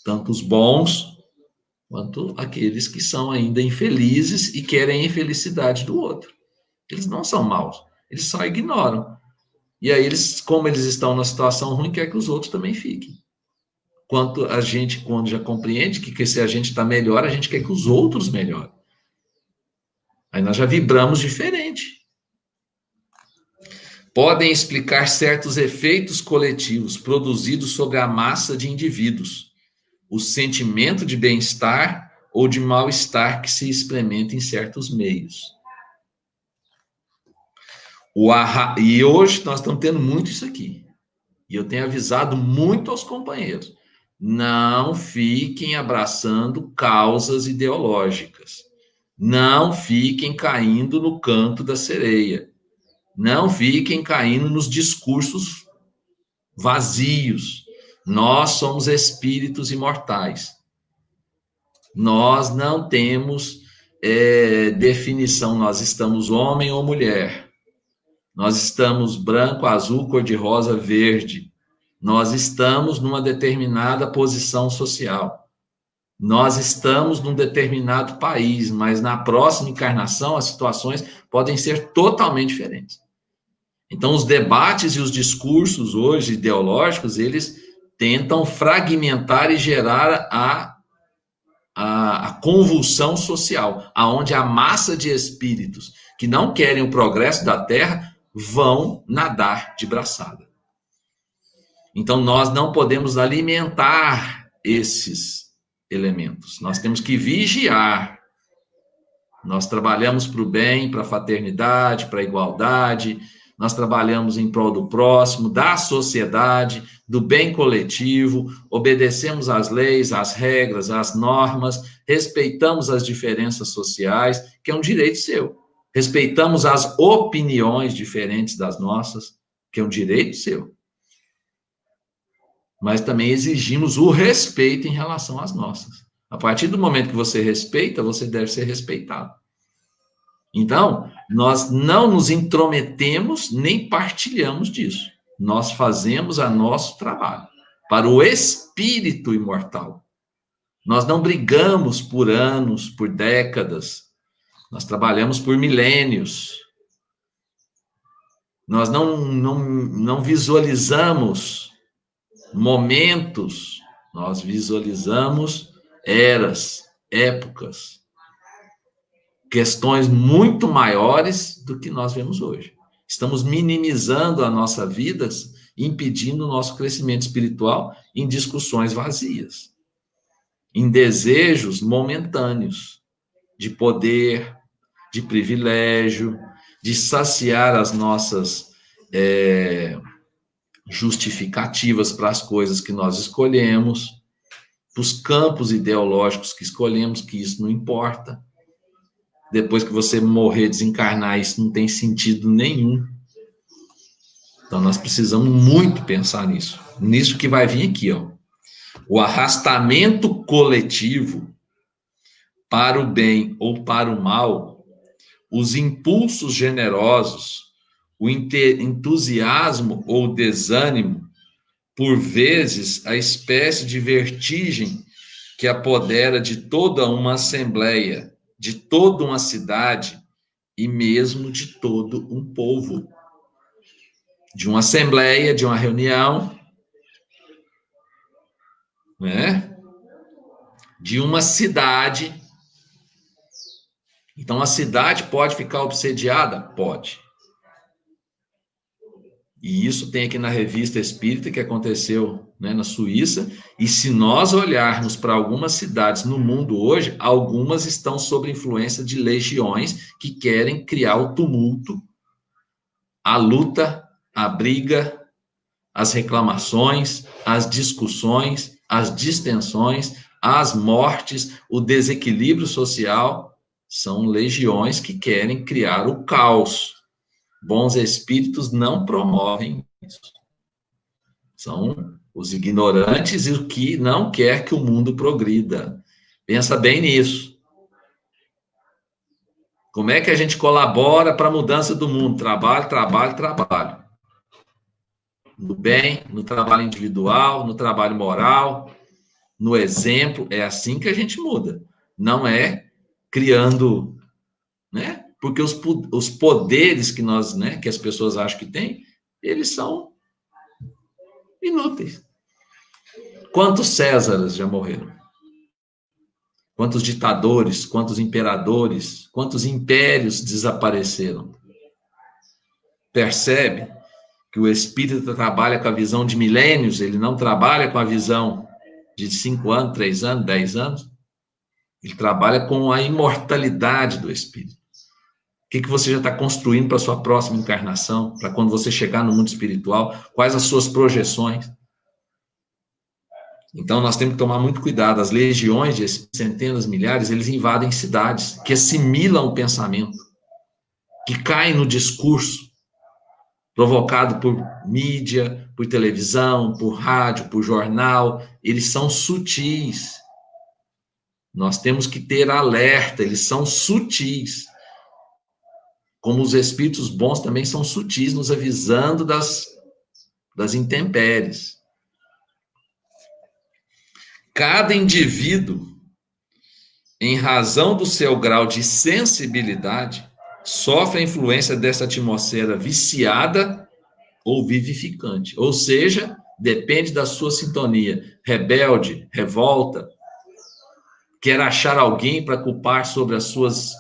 Tanto os bons, quanto aqueles que são ainda infelizes e querem a infelicidade do outro. Eles não são maus, eles só ignoram. E aí, como eles estão numa situação ruim, quer que os outros também fiquem. Quanto a gente, quando já compreende que se a gente está melhor, a gente quer que os outros melhorem. Aí nós já vibramos diferente. Podem explicar certos efeitos coletivos produzidos sobre a massa de indivíduos, o sentimento de bem-estar ou de mal-estar que se experimenta em certos meios. E hoje nós estamos tendo muito isso aqui. E eu tenho avisado muito aos companheiros. Não fiquem abraçando causas ideológicas. Não fiquem caindo no canto da sereia. Não fiquem caindo nos discursos vazios. Nós somos espíritos imortais. Nós não temos definição. Nós estamos homem ou mulher. Nós estamos branco, azul, cor-de-rosa, verde. Nós estamos numa determinada posição social. Nós estamos num determinado país, mas na próxima encarnação as situações podem ser totalmente diferentes. Então, os debates e os discursos hoje ideológicos, eles tentam fragmentar e gerar a convulsão social, aonde a massa de espíritos que não querem o progresso da Terra vão nadar de braçada. Então, nós não podemos alimentar esses elementos. Nós temos que vigiar. Nós trabalhamos para o bem, para a fraternidade, para a igualdade. Nós trabalhamos em prol do próximo, da sociedade, do bem coletivo. Obedecemos às leis, às regras, às normas. Respeitamos as diferenças sociais, que é um direito seu. Respeitamos as opiniões diferentes das nossas, que é um direito seu. Mas também exigimos o respeito em relação às nossas. A partir do momento que você respeita, você deve ser respeitado. Então, nós não nos intrometemos nem partilhamos disso. Nós fazemos o nosso trabalho para o espírito imortal. Nós não brigamos por anos, por décadas. Nós trabalhamos por milênios. Nós não visualizamos momentos, nós visualizamos eras, épocas, questões muito maiores do que nós vemos hoje. Estamos minimizando a nossa vida, impedindo o nosso crescimento espiritual em discussões vazias, em desejos momentâneos de poder, de privilégio, de saciar as nossas justificativas para as coisas que nós escolhemos, dos campos ideológicos que escolhemos, que isso não importa. Depois que você morrer, desencarnar, isso não tem sentido nenhum. Então, nós precisamos muito pensar nisso que vai vir aqui, ó. O arrastamento coletivo para o bem ou para o mal, os impulsos generosos, o entusiasmo ou desânimo, por vezes, a espécie de vertigem que apodera de toda uma assembleia, de toda uma cidade e mesmo de todo um povo. De uma assembleia, de uma reunião, né? De uma cidade. Então, a cidade pode ficar obsediada? Pode. E isso tem aqui na Revista Espírita, que aconteceu, né, na Suíça, e se nós olharmos para algumas cidades no mundo hoje, algumas estão sob influência de legiões que querem criar o tumulto, a luta, a briga, as reclamações, as discussões, as distensões, as mortes, o desequilíbrio social. São legiões que querem criar o caos. Bons espíritos não promovem isso. São os ignorantes e o que não quer que o mundo progrida. Pensa bem nisso. Como é que a gente colabora para a mudança do mundo? Trabalho, trabalho, trabalho. No bem, no trabalho individual, no trabalho moral, no exemplo. É assim que a gente muda. Não é criando, né? Porque os poderes que nós, né, que as pessoas acham que têm, eles são inúteis. Quantos Césares já morreram? Quantos ditadores, quantos imperadores, quantos impérios desapareceram? Percebe que o espírita trabalha com a visão de milênios, ele não trabalha com a visão de 5 anos, 3 anos, 10 anos. Ele trabalha com a imortalidade do espírito. O que você já está construindo para a sua próxima encarnação, para quando você chegar no mundo espiritual, quais as suas projeções. Então, nós temos que tomar muito cuidado. As legiões de centenas, milhares, eles invadem cidades, que assimilam o pensamento, que caem no discurso, provocado por mídia, por televisão, por rádio, por jornal. Eles são sutis. Nós temos que ter alerta, eles são sutis. Como os espíritos bons também são sutis, nos avisando das intempéries. Cada indivíduo, em razão do seu grau de sensibilidade, sofre a influência dessa atmosfera viciada ou vivificante. Ou seja, depende da sua sintonia. Rebelde, revolta, quer achar alguém para culpar sobre as suas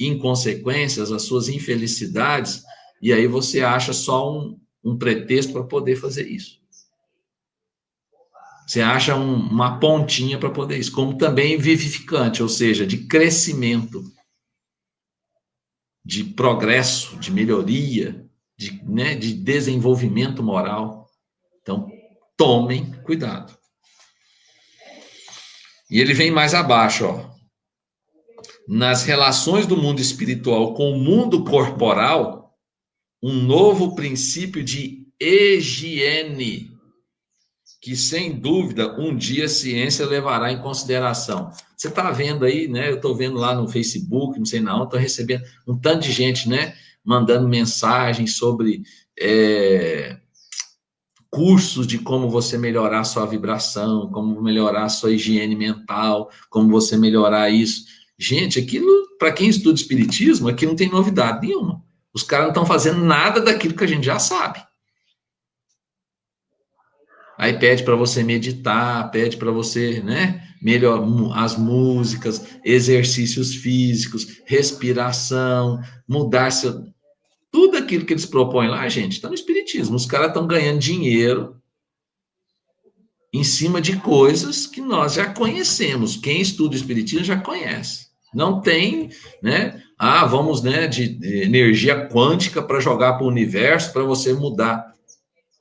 inconsequências, as suas infelicidades, e aí você acha só um pretexto para poder fazer isso. Você acha uma pontinha para poder isso, como também vivificante, ou seja, de crescimento, de progresso, de melhoria, de desenvolvimento moral. Então, tomem cuidado. E ele vem mais abaixo, ó. Nas relações do mundo espiritual com o mundo corporal, um novo princípio de higiene, que, sem dúvida, um dia a ciência levará em consideração. Você está vendo aí, né? Eu estou vendo lá no Facebook, não sei não, estou recebendo um tanto de gente, né? Mandando mensagens sobre cursos de como você melhorar a sua vibração, como melhorar a sua higiene mental, como você melhorar isso. Gente, aquilo, para quem estuda espiritismo, aqui não tem novidade nenhuma. Os caras não estão fazendo nada daquilo que a gente já sabe. Aí pede para você meditar, pede para você, né, melhor as músicas, exercícios físicos, respiração, mudar seu... Tudo aquilo que eles propõem lá, gente, está no espiritismo. Os caras estão ganhando dinheiro em cima de coisas que nós já conhecemos. Quem estuda o espiritismo já conhece. Não tem, né, vamos, né, de energia quântica para jogar para o universo para você mudar.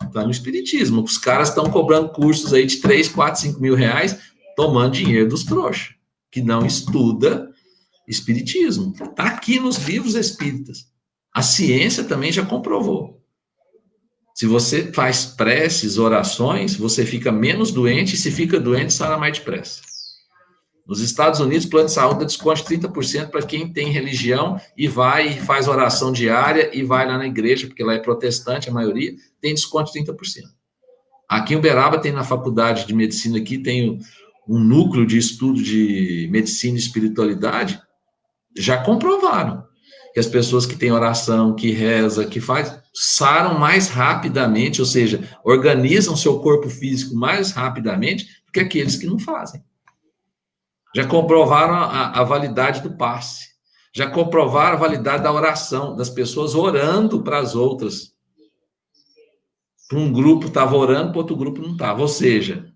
Está no espiritismo. Os caras estão cobrando cursos aí de 3, 4, 5 mil reais, tomando dinheiro dos trouxas, que não estuda espiritismo. Está aqui nos livros espíritas. A ciência também já comprovou. Se você faz preces, orações, você fica menos doente, e se fica doente, sara mais depressa. Nos Estados Unidos, o plano de saúde dá desconto de 30% para quem tem religião e vai e faz oração diária e vai lá na igreja, porque lá é protestante, a maioria, tem desconto de 30%. Aqui em Uberaba tem na faculdade de medicina aqui, tem um núcleo de estudo de medicina e espiritualidade, já comprovaram que as pessoas que têm oração, que reza, que faz, saram mais rapidamente, ou seja, organizam seu corpo físico mais rapidamente do que aqueles que não fazem. Já comprovaram a validade do passe. Já comprovaram a validade da oração, das pessoas orando para as outras. Um grupo estava orando, para outro grupo não estava. Ou seja,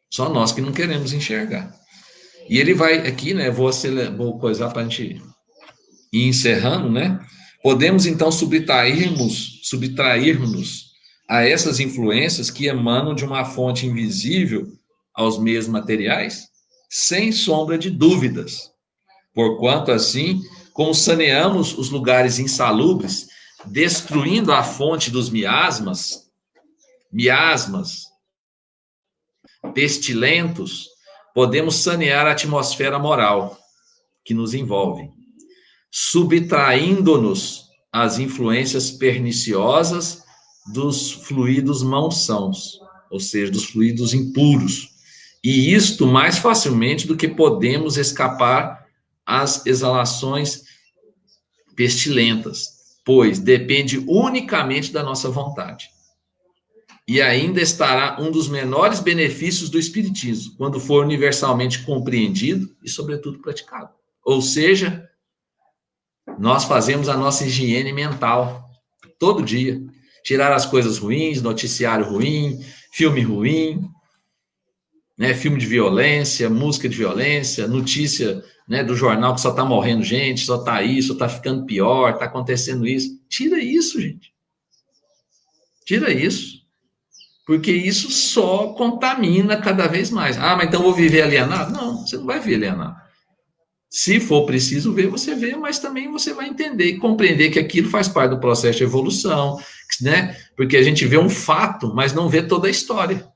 só nós que não queremos enxergar. E ele vai aqui, né? Vou coisar para a gente ir encerrando, né? Podemos, então, subtrairmos a essas influências que emanam de uma fonte invisível aos meios materiais, sem sombra de dúvidas. Porquanto, assim, como saneamos os lugares insalubres, destruindo a fonte dos miasmas pestilentos, podemos sanear a atmosfera moral que nos envolve. subtraindo-nos às influências perniciosas dos fluidos malsãos, ou seja, dos fluidos impuros. E isto mais facilmente do que podemos escapar às exalações pestilentas, pois depende unicamente da nossa vontade. E ainda estará um dos menores benefícios do Espiritismo, quando for universalmente compreendido e, sobretudo, praticado. Ou seja, nós fazemos a nossa higiene mental todo dia. Tirar as coisas ruins, noticiário ruim, filme ruim, né, filme de violência, música de violência, notícia, né, do jornal que só está morrendo gente, só está isso, só está ficando pior, está acontecendo isso. Tira isso, gente. Tira isso. Porque isso só contamina cada vez mais. Ah, mas então eu vou viver alienado? Não, você não vai viver alienado. Se for preciso ver, você vê, mas também você vai entender e compreender que aquilo faz parte do processo de evolução, né? Porque a gente vê um fato, mas não vê toda a história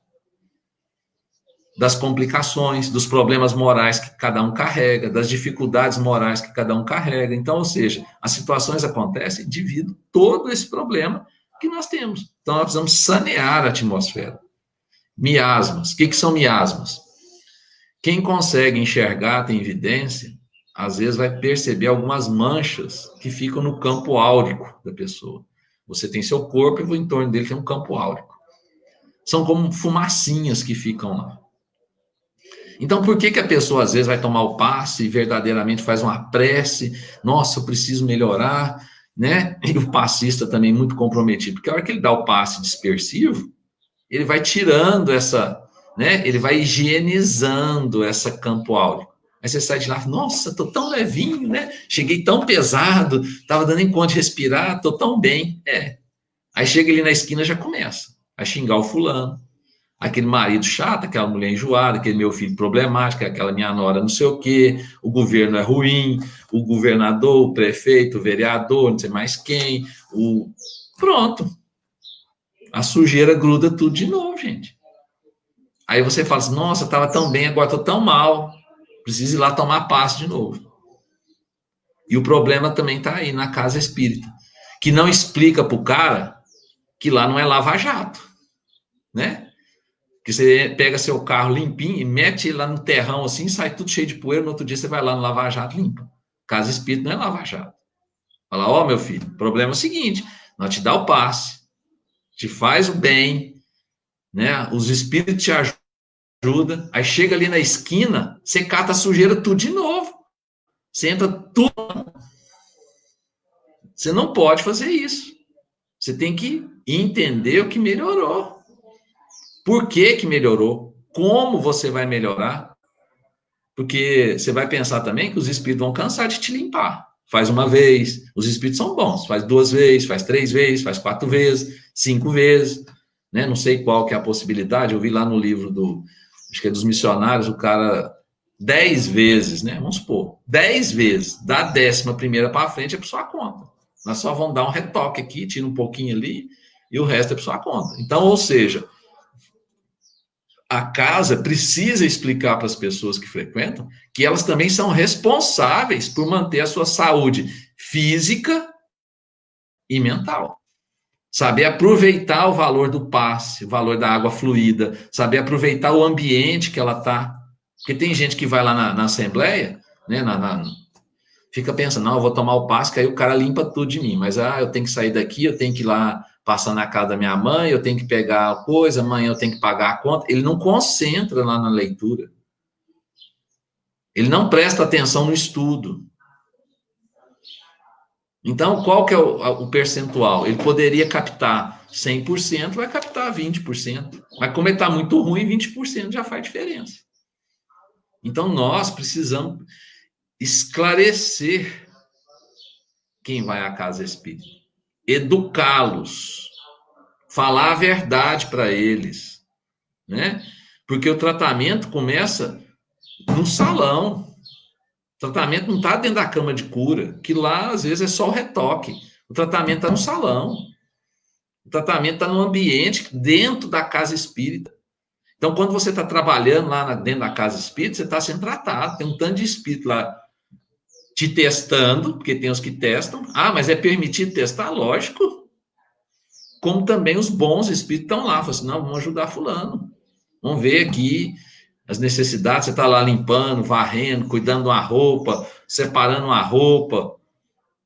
das complicações, dos problemas morais que cada um carrega, das dificuldades morais que cada um carrega. Então, ou seja, as situações acontecem devido a todo esse problema que nós temos. Então, nós precisamos sanear a atmosfera. Miasmas. O que são miasmas? Quem consegue enxergar, tem evidência, às vezes vai perceber algumas manchas que ficam no campo áurico da pessoa. Você tem seu corpo e o entorno dele tem um campo áurico. São como fumacinhas que ficam lá. Então, por que a pessoa, às vezes, vai tomar o passe e verdadeiramente faz uma prece? Nossa, eu preciso melhorar, né? E o passista também muito comprometido. Porque a hora que ele dá o passe dispersivo, ele vai tirando essa, né? Ele vai higienizando essa campo áurico. Aí você sai de lá, nossa, tô tão levinho, né? Cheguei tão pesado, tava dando em conta de respirar, tô tão bem. Aí chega ali na esquina, já começa a xingar o fulano. Aquele marido chato, aquela mulher enjoada, aquele meu filho problemático, aquela minha nora não sei o quê, o governo é ruim, o governador, o prefeito, o vereador, não sei mais quem, Pronto. A sujeira gruda tudo de novo, gente. Aí você fala assim, nossa, estava tão bem, agora estou tão mal, preciso ir lá tomar passe de novo. E o problema também está aí, na casa espírita, que não explica para o cara que lá não é lava-jato, né? Que você pega seu carro limpinho e mete ele lá no terrão assim, sai tudo cheio de poeira, no outro dia você vai lá no lava-jato limpa. Casa espírita não é lava-jato. Fala, ó, meu filho, o problema é o seguinte, nós te dá o passe, te faz o bem, né? Os espíritos te ajudam, aí chega ali na esquina, você cata a sujeira tudo de novo. Você entra tudo. Você não pode fazer isso. Você tem que entender o que melhorou. Por que melhorou? Como você vai melhorar? Porque você vai pensar também que os espíritos vão cansar de te limpar. Faz uma vez, os espíritos são bons, faz 2 vezes, faz 3 vezes, faz 4 vezes, 5 vezes, né? Não sei qual que é a possibilidade, eu vi lá no livro acho que é dos missionários, o cara 10 vezes, né? Vamos supor, 10 vezes, da 11ª para frente é por sua conta. Nós só vamos dar um retoque aqui, tira um pouquinho ali, e o resto é por sua conta. Então, ou seja, a casa precisa explicar para as pessoas que frequentam que elas também são responsáveis por manter a sua saúde física e mental. Saber aproveitar o valor do passe, o valor da água fluida, saber aproveitar o ambiente que ela está. Porque tem gente que vai lá na assembleia, né, fica pensando, não, eu vou tomar o passe, que aí o cara limpa tudo de mim. Mas, eu tenho que sair daqui, eu tenho que ir lá passar na casa da minha mãe, eu tenho que pegar a coisa, amanhã eu tenho que pagar a conta. Ele não concentra lá na leitura. Ele não presta atenção no estudo. Então, qual que é o percentual? Ele poderia captar 100%, vai captar 20%. Mas como ele está muito ruim, 20% já faz diferença. Então, nós precisamos esclarecer quem vai à casa espírita. Educá-los. Falar a verdade para eles, né? Porque o tratamento começa no salão. O tratamento não está dentro da cama de cura, que lá, às vezes, é só o retoque. O tratamento está no salão. O tratamento está no ambiente, dentro da casa espírita. Então, quando você está trabalhando lá dentro da casa espírita, você está sendo tratado. Tem um tanto de espírito lá te testando, porque tem os que testam. Ah, mas é permitido testar? Lógico. Como também os bons espíritos estão lá. Falam assim, não, vamos ajudar fulano. Vamos ver aqui as necessidades. Você está lá limpando, varrendo, cuidando de uma roupa, separando uma roupa,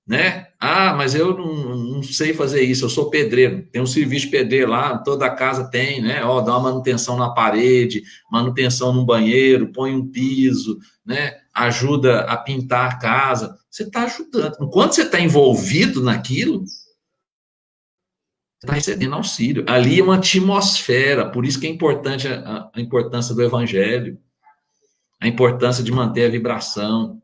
né? Ah, mas eu não sei fazer isso, eu sou pedreiro. Tem um serviço de pedreiro lá, toda casa tem, né? Ó, dá uma manutenção na parede, manutenção no banheiro, põe um piso, né? Ajuda a pintar a casa. Você está ajudando. Enquanto você está envolvido naquilo, você está recebendo auxílio. Ali é uma atmosfera, por isso que é importante a importância do evangelho, a importância de manter a vibração.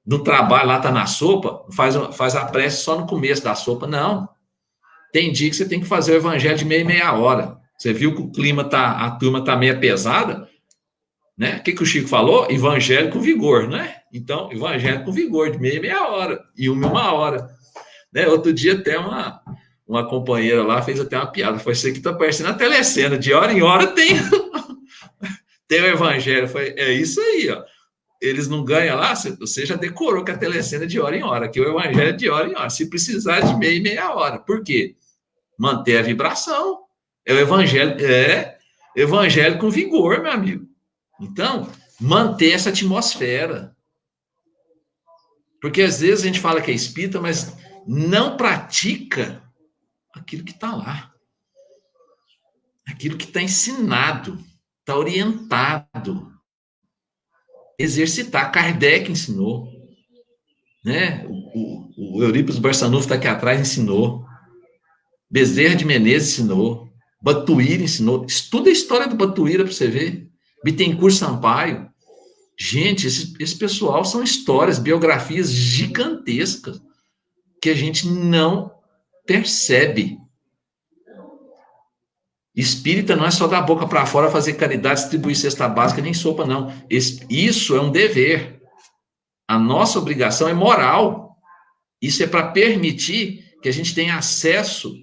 No trabalho, lá tá na sopa, faz a prece só no começo da sopa. Não. Tem dia que você tem que fazer o evangelho de meia hora. Você viu que o clima a turma tá meio pesada, né? O que o Chico falou? Evangelho com vigor, né? Então, evangelho com vigor, de meia hora, e uma hora. Né? Outro dia até uma companheira lá fez até uma piada. Foi isso aqui tá parecendo a telecena, de hora em hora tem o evangelho. Foi, é isso aí, ó. Eles não ganham lá, você já decorou que a telecena é de hora em hora, que o evangelho é de hora em hora. Se precisar de meia hora. Por quê? Manter a vibração. É o evangelho com vigor, meu amigo. Então, manter essa atmosfera. Porque às vezes a gente fala que é espírita, mas não pratica aquilo que está lá. Aquilo que está ensinado, está orientado. Exercitar. Kardec ensinou, né? O Eurípides Barçanufo está aqui atrás, ensinou. Bezerra de Menezes ensinou. Batuíra ensinou. Estuda a história do Batuíra para você ver. Bittencourt Sampaio. Gente, esse pessoal são histórias, biografias gigantescas que a gente não percebe. Espírita não é só da boca para fora fazer caridade, distribuir cesta básica, nem sopa, não. Isso é um dever. A nossa obrigação é moral. Isso é para permitir que a gente tenha acesso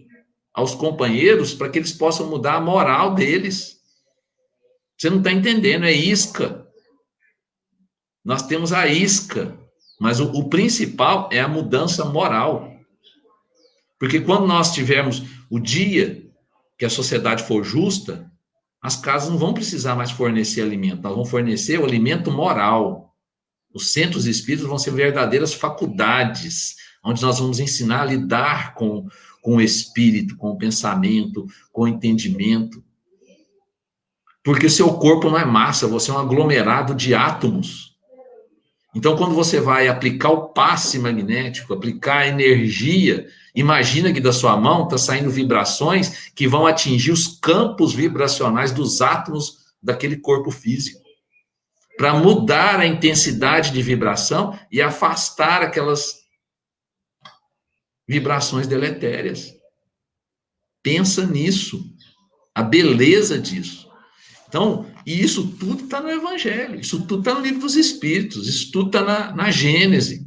aos companheiros para que eles possam mudar a moral deles. Você não está entendendo, é isca. Nós temos a isca, mas o principal é a mudança moral. Porque quando nós tivermos o dia que a sociedade for justa, as casas não vão precisar mais fornecer alimento, nós vamos fornecer o alimento moral. Os centros espíritas vão ser verdadeiras faculdades, onde nós vamos ensinar a lidar com o espírito, com o pensamento, com o entendimento. Porque o seu corpo não é massa, você é um aglomerado de átomos. Então, quando você vai aplicar o passe magnético, aplicar a energia, imagina que da sua mão está saindo vibrações que vão atingir os campos vibracionais dos átomos daquele corpo físico, para mudar a intensidade de vibração e afastar aquelas vibrações deletérias. Pensa nisso, a beleza disso. Então, e isso tudo está no Evangelho, isso tudo está no Livro dos Espíritos, isso tudo está na Gênese,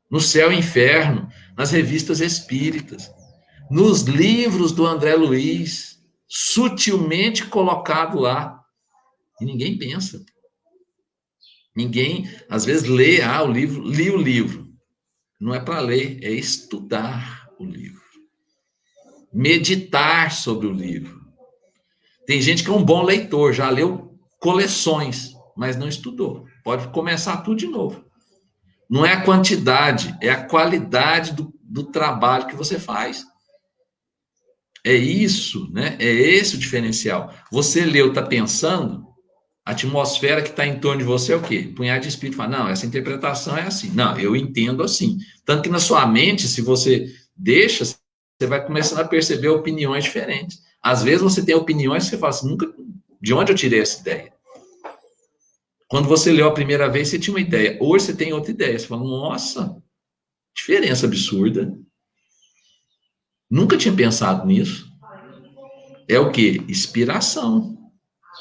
no Céu e Inferno, nas revistas espíritas, nos livros do André Luiz, sutilmente colocado lá. E ninguém pensa. Ninguém, às vezes, lê o livro, li o livro. Não é para ler, é estudar o livro. Meditar sobre o livro. Tem gente que é um bom leitor, já leu coleções, mas não estudou. Pode começar tudo de novo. Não é a quantidade, é a qualidade do trabalho que você faz. É isso, né? É esse o diferencial. Você leu, está pensando, a atmosfera que está em torno de você é o quê? Punhado de espírito fala, não, essa interpretação é assim. Não, eu entendo assim. Tanto que na sua mente, se você deixa, você vai começando a perceber opiniões diferentes. Às vezes você tem opiniões que você fala assim, de onde eu tirei essa ideia? Quando você leu a primeira vez, você tinha uma ideia. Hoje você tem outra ideia. Você fala, nossa, diferença absurda. Nunca tinha pensado nisso. É o quê? Inspiração.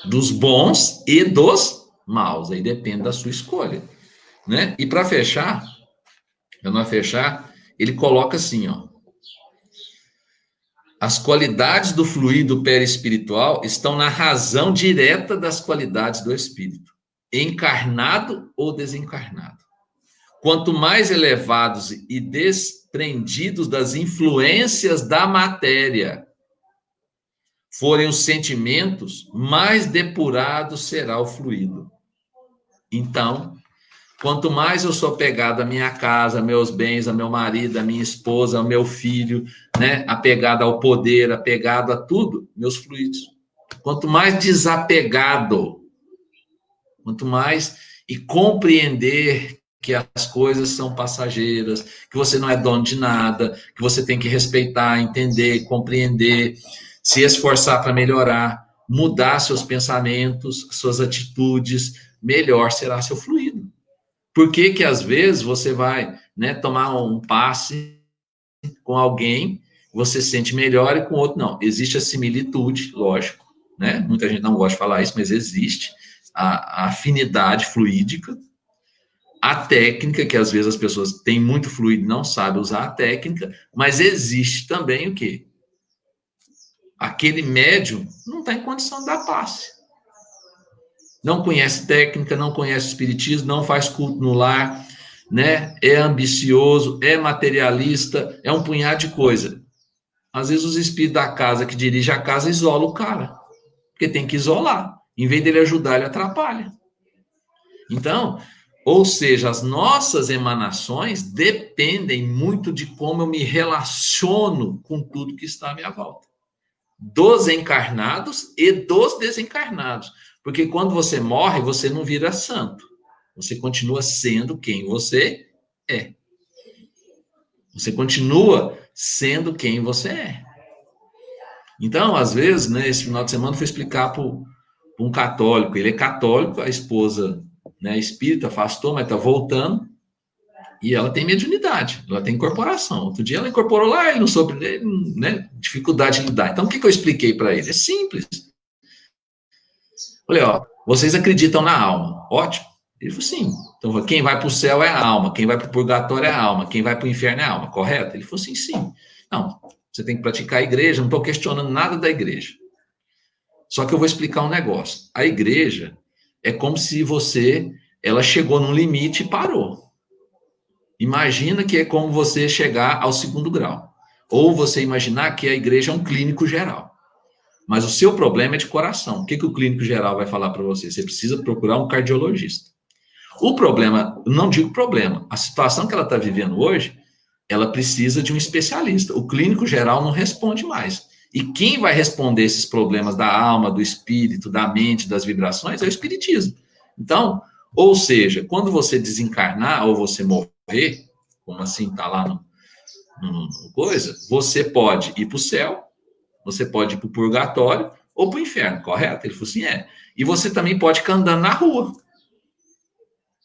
Dos bons e dos maus. Aí depende da sua escolha. Né? E para fechar, ele coloca assim, ó. As qualidades do fluido perispiritual estão na razão direta das qualidades do espírito, encarnado ou desencarnado. Quanto mais elevados e desprendidos das influências da matéria forem os sentimentos, mais depurado será o fluido. Então, quanto mais eu sou apegado à minha casa, a meus bens, a meu marido, a minha esposa, ao meu filho, né, apegado ao poder, apegado a tudo, meus fluidos. Quanto mais desapegado, quanto mais e compreender que as coisas são passageiras, que você não é dono de nada, que você tem que respeitar, entender, compreender, se esforçar para melhorar, mudar seus pensamentos, suas atitudes, melhor será seu fluido. Por que que às vezes você vai, né, tomar um passe com alguém, você se sente melhor e com outro não? Existe a similitude, lógico, né? Muita gente não gosta de falar isso, mas existe a afinidade fluídica, a técnica, que às vezes as pessoas têm muito fluido e não sabem usar a técnica, mas existe também o quê? Aquele médium não está em condição de dar passe. Não conhece técnica, não conhece espiritismo, não faz culto no lar, né? É ambicioso, é materialista, é um punhado de coisa. Às vezes os espíritos da casa que dirigem a casa isolam o cara, porque tem que isolar. Em vez dele ajudar, ele atrapalha. Então, ou seja, as nossas emanações dependem muito de como eu me relaciono com tudo que está à minha volta. Dos encarnados e dos desencarnados. Porque quando você morre, você não vira santo. Você continua sendo quem você é. Você continua sendo quem você é. Então, às vezes, né, esse final de semana eu fui explicar para um católico. Ele é católico, a esposa, né, espírita, afastou, mas está voltando. E ela tem mediunidade, ela tem incorporação. Outro dia ela incorporou lá, ele não soube, né, dificuldade de lidar. Então, o que eu expliquei para ele? É simples. Falei, ó, vocês acreditam na alma. Ótimo. Ele falou, sim. Então, quem vai para o céu é a alma, quem vai para o purgatório é a alma, quem vai para o inferno é a alma, correto? Ele falou, sim, sim. Não, você tem que praticar a igreja, não estou questionando nada da igreja. Só que eu vou explicar um negócio. A igreja é como se ela chegou num limite e parou. Imagina que é como você chegar ao 2º grau. Ou você imaginar que a igreja é um clínico geral. Mas o seu problema é de coração. O que o clínico geral vai falar para você? Você precisa procurar um cardiologista. O problema, não digo problema, a situação que ela está vivendo hoje, ela precisa de um especialista. O clínico geral não responde mais. E quem vai responder esses problemas da alma, do espírito, da mente, das vibrações, é o espiritismo. Então, ou seja, quando você desencarnar ou você morrer, como assim está lá no coisa, você pode ir para o céu, você pode ir para o purgatório ou para o inferno, correto? Ele falou assim, é. E você também pode ficar andando na rua.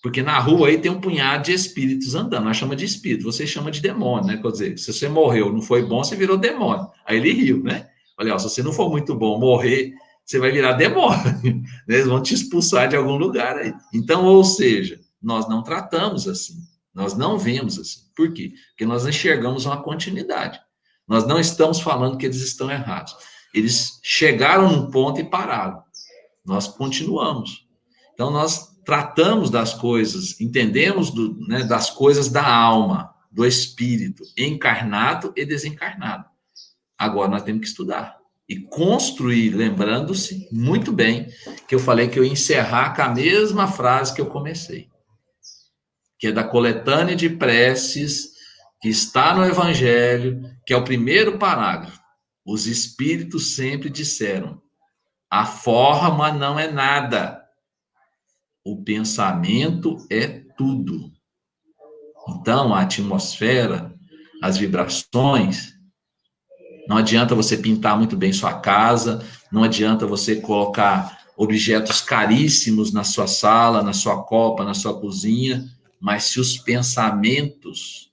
Porque na rua aí tem um punhado de espíritos andando. Nós chamamos de espírito, você chama de demônio, né? Quer dizer, se você morreu, não foi bom, você virou demônio. Aí ele riu, né? Olha, ó, se você não for muito bom morrer, você vai virar demônio. Eles vão te expulsar de algum lugar aí. Então, ou seja, nós não tratamos assim. Nós não vemos assim. Por quê? Porque nós enxergamos uma continuidade. Nós não estamos falando que eles estão errados. Eles chegaram num ponto e pararam. Nós continuamos. Então, nós tratamos das coisas, entendemos né, das coisas da alma, do espírito, encarnado e desencarnado. Agora, nós temos que estudar e construir, lembrando-se muito bem que eu falei que eu ia encerrar com a mesma frase que eu comecei, que é da coletânea de preces que está no Evangelho, que é o primeiro parágrafo. Os espíritos sempre disseram: a forma não é nada, o pensamento é tudo. Então, a atmosfera, as vibrações, não adianta você pintar muito bem sua casa, não adianta você colocar objetos caríssimos na sua sala, na sua copa, na sua cozinha, mas se os pensamentos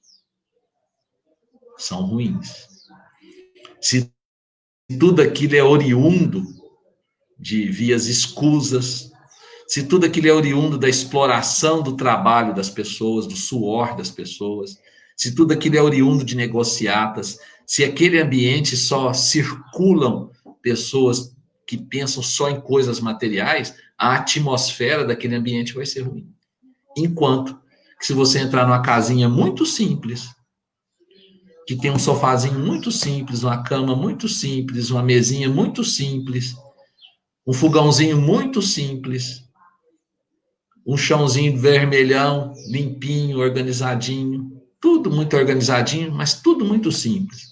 são ruins, se tudo aquilo é oriundo de vias escusas, se tudo aquilo é oriundo da exploração do trabalho das pessoas, do suor das pessoas, se tudo aquilo é oriundo de negociatas, se aquele ambiente só circulam pessoas que pensam só em coisas materiais, a atmosfera daquele ambiente vai ser ruim. Enquanto que se você entrar numa casinha muito simples, que tem um sofazinho muito simples, uma cama muito simples, uma mesinha muito simples, um fogãozinho muito simples, um chãozinho vermelhão, limpinho, organizadinho, tudo muito organizadinho, mas tudo muito simples.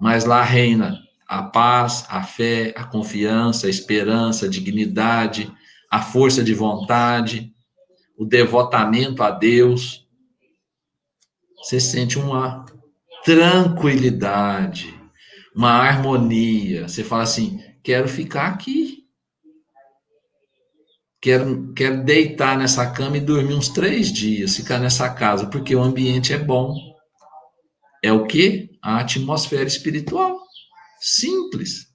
Mas lá reina a paz, a fé, a confiança, a esperança, a dignidade, a força de vontade, o devotamento a Deus. Você sente uma tranquilidade, uma harmonia. Você fala assim: quero ficar aqui. Quero deitar nessa cama e dormir uns 3 dias, ficar nessa casa, porque o ambiente é bom. É o quê? A atmosfera espiritual. Simples.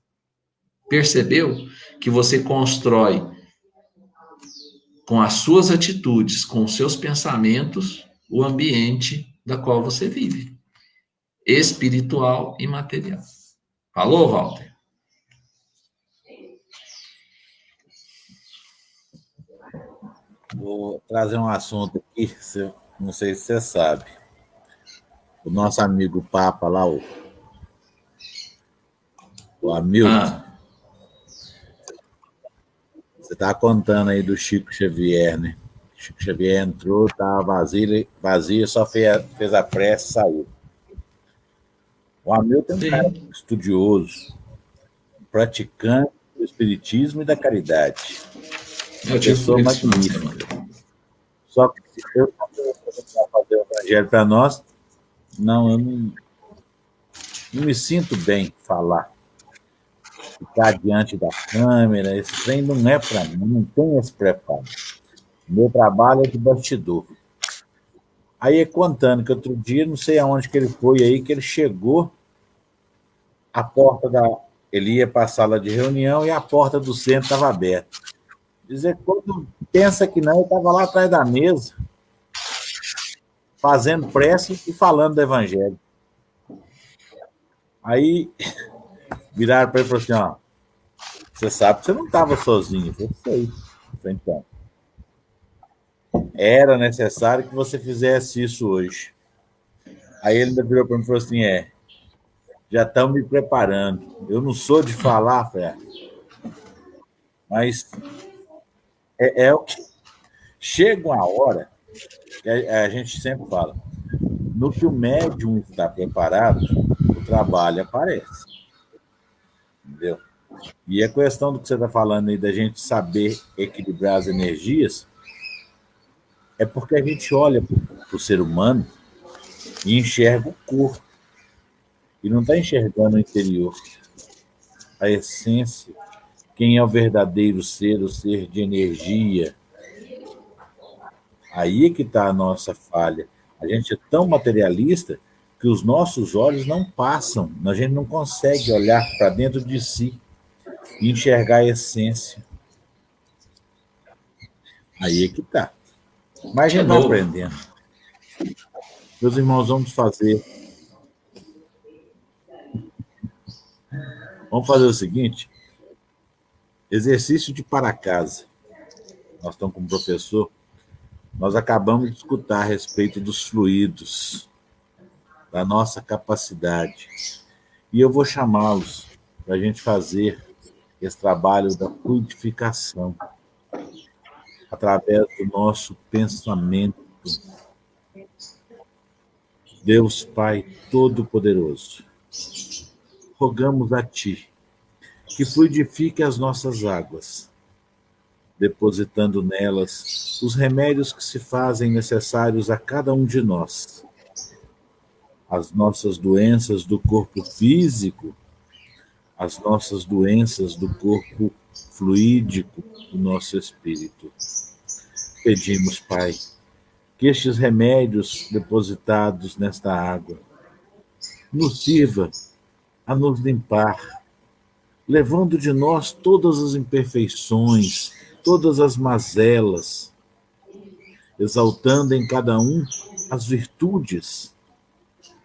Percebeu que você constrói com as suas atitudes, com os seus pensamentos, o ambiente da qual você vive. Espiritual e material. Falou, Walter? Vou trazer um assunto aqui, não sei se você sabe. O nosso amigo Papa lá, o Hamilton, Ah, você estava contando aí do Chico Xavier, né? Chico Xavier entrou, estava vazio, só fez a prece e saiu. O Hamilton é um cara sim. estudioso, praticante do espiritismo e da caridade. Uma Eu tive com pessoa ele esse final de semana. magnífica. Só que se eu não fazer o evangelho para nós, não, eu não me sinto bem falar. Ficar diante da câmera, esse trem não é para mim, não tenho esse preparo. Meu trabalho é de bastidor. Aí contando que outro dia, não sei aonde que ele foi aí, que ele chegou à porta da. Ele ia para a sala de reunião e a porta do centro estava aberta. Dizer, quando pensa que não, ele estava lá atrás da mesa, fazendo prece e falando do evangelho. Aí viraram para ele e falaram assim: ó, você sabe que você não estava sozinho. Eu sei. Então, era necessário que você fizesse isso hoje. Aí ele ainda virou para mim e falou assim: já estão me preparando. Eu não sou de falar, Fé, mas é o que chega uma hora que a gente sempre fala: no que o médium está preparado, o trabalho aparece. Entendeu? E a questão do que você está falando aí, da gente saber equilibrar as energias, é porque a gente olha para o ser humano e enxerga o corpo, e não está enxergando o interior, a essência, quem é o verdadeiro ser, o ser de energia. Aí é que está a nossa falha. A gente é tão materialista que os nossos olhos não passam, a gente não consegue olhar para dentro de si e enxergar a essência. Aí é que está. Mas a É gente vai novo. aprendendo. Meus irmãos, vamos fazer o seguinte: exercício de para casa. Nós estamos com o professor, nós acabamos de escutar a respeito dos fluidos, da nossa capacidade. E eu vou chamá-los para a gente fazer esse trabalho da fluidificação através do nosso pensamento. Deus Pai Todo-Poderoso, rogamos a Ti que fluidifique as nossas águas, depositando nelas os remédios que se fazem necessários a cada um de nós, as nossas doenças do corpo físico, as nossas doenças do corpo fluídico, do nosso espírito. Pedimos, Pai, que estes remédios depositados nesta água nos sirva a nos limpar, levando de nós todas as imperfeições, todas as mazelas, exaltando em cada um as virtudes,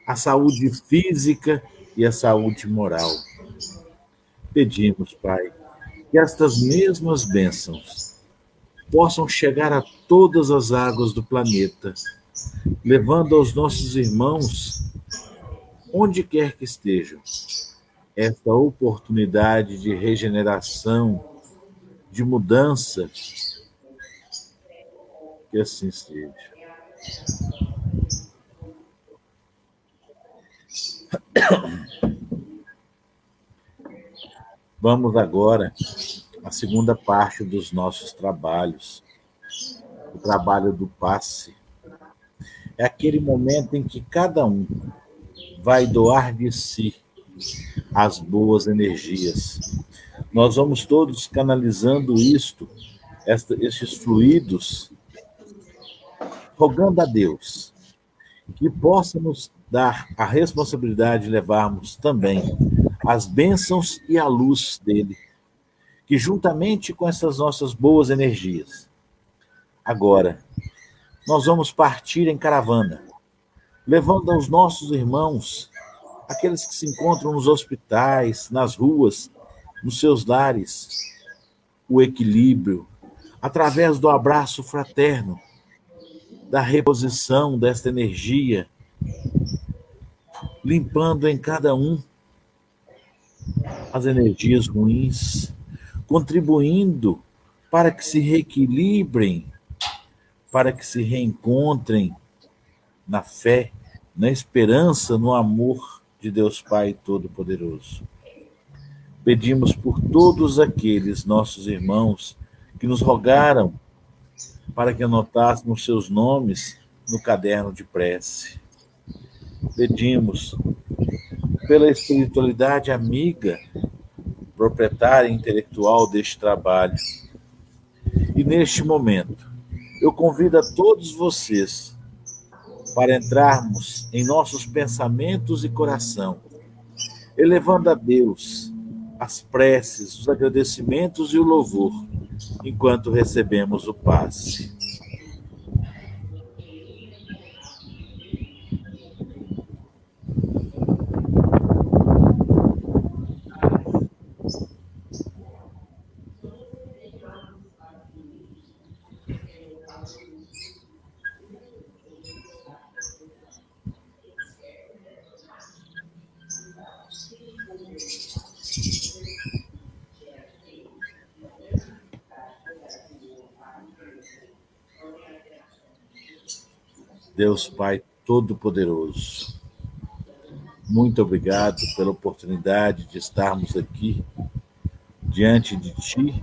a saúde física e a saúde moral. Pedimos, Pai, que estas mesmas bênçãos possam chegar a todas as águas do planeta, levando aos nossos irmãos, onde quer que estejam, esta oportunidade de regeneração, de mudança, que assim seja. Vamos agora à segunda parte dos nossos trabalhos, o trabalho do passe. É aquele momento em que cada um vai doar de si as boas energias. Nós vamos todos canalizando estes fluidos, rogando a Deus que possa nos dar a responsabilidade de levarmos também as bênçãos e a luz dele, que juntamente com essas nossas boas energias, agora, nós vamos partir em caravana, levando aos nossos irmãos, aqueles que se encontram nos hospitais, nas ruas, nos seus lares, o equilíbrio, através do abraço fraterno, da reposição desta energia, limpando em cada um as energias ruins, contribuindo para que se reequilibrem, para que se reencontrem na fé, na esperança, no amor de Deus Pai Todo-Poderoso. Pedimos por todos aqueles nossos irmãos que nos rogaram para que anotássemos seus nomes no caderno de prece. Pedimos pela espiritualidade amiga, proprietária intelectual deste trabalho. E neste momento, eu convido a todos vocês para entrarmos em nossos pensamentos e coração, elevando a Deus as preces, os agradecimentos e o louvor, enquanto recebemos o passe. Deus Pai Todo-Poderoso, muito obrigado pela oportunidade de estarmos aqui diante de Ti,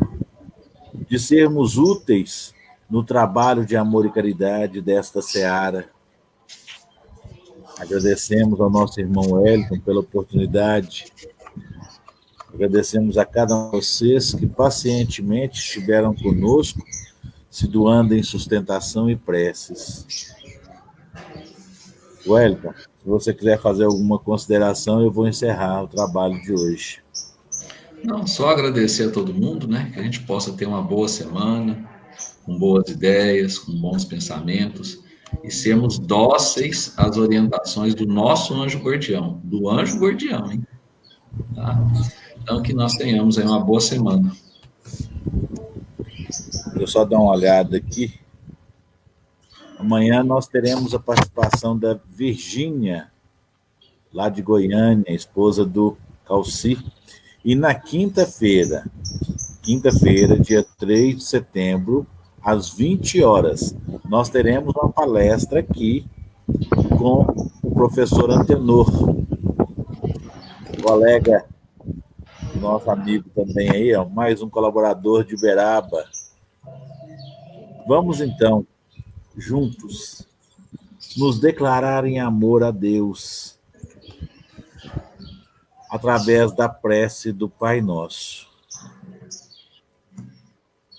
de sermos úteis no trabalho de amor e caridade desta seara. Agradecemos ao nosso irmão Wellington pela oportunidade, agradecemos a cada um de vocês que pacientemente estiveram conosco, se doando em sustentação e preces. Wellington, se você quiser fazer alguma consideração, eu vou encerrar o trabalho de hoje. Não, só agradecer a todo mundo, né? Que a gente possa ter uma boa semana, com boas ideias, com bons pensamentos, e sermos dóceis às orientações do nosso anjo guardião, do anjo guardião, hein? Tá? Então, que nós tenhamos aí uma boa semana. Deixa eu só dar uma olhada aqui. Amanhã nós teremos a participação da Virgínia, lá de Goiânia, esposa do Calci. E na quinta-feira, dia 3 de setembro, às 20 horas, nós teremos uma palestra aqui com o professor Antenor, colega, nosso amigo também aí, ó, mais um colaborador de Uberaba. Vamos então, juntos, nos declarar em amor a Deus, através da prece do Pai Nosso.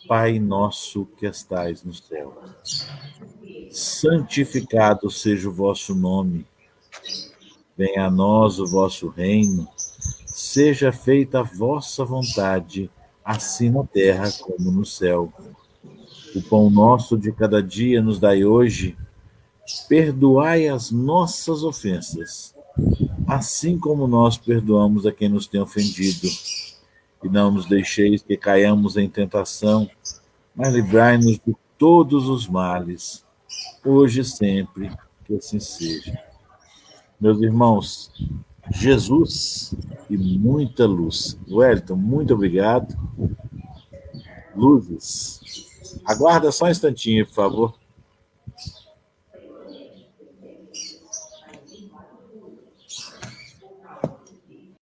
Pai nosso que estais no céu, santificado seja o vosso nome, venha a nós o vosso reino, seja feita a vossa vontade, assim na terra como no céu. O pão nosso de cada dia nos dai hoje, perdoai as nossas ofensas, assim como nós perdoamos a quem nos tem ofendido. E não nos deixeis que caiamos em tentação, mas livrai-nos de todos os males, hoje e sempre, que assim seja. Meus irmãos, Jesus e muita luz. Wellington, muito obrigado. Luzes. Aguarda só um instantinho, por favor.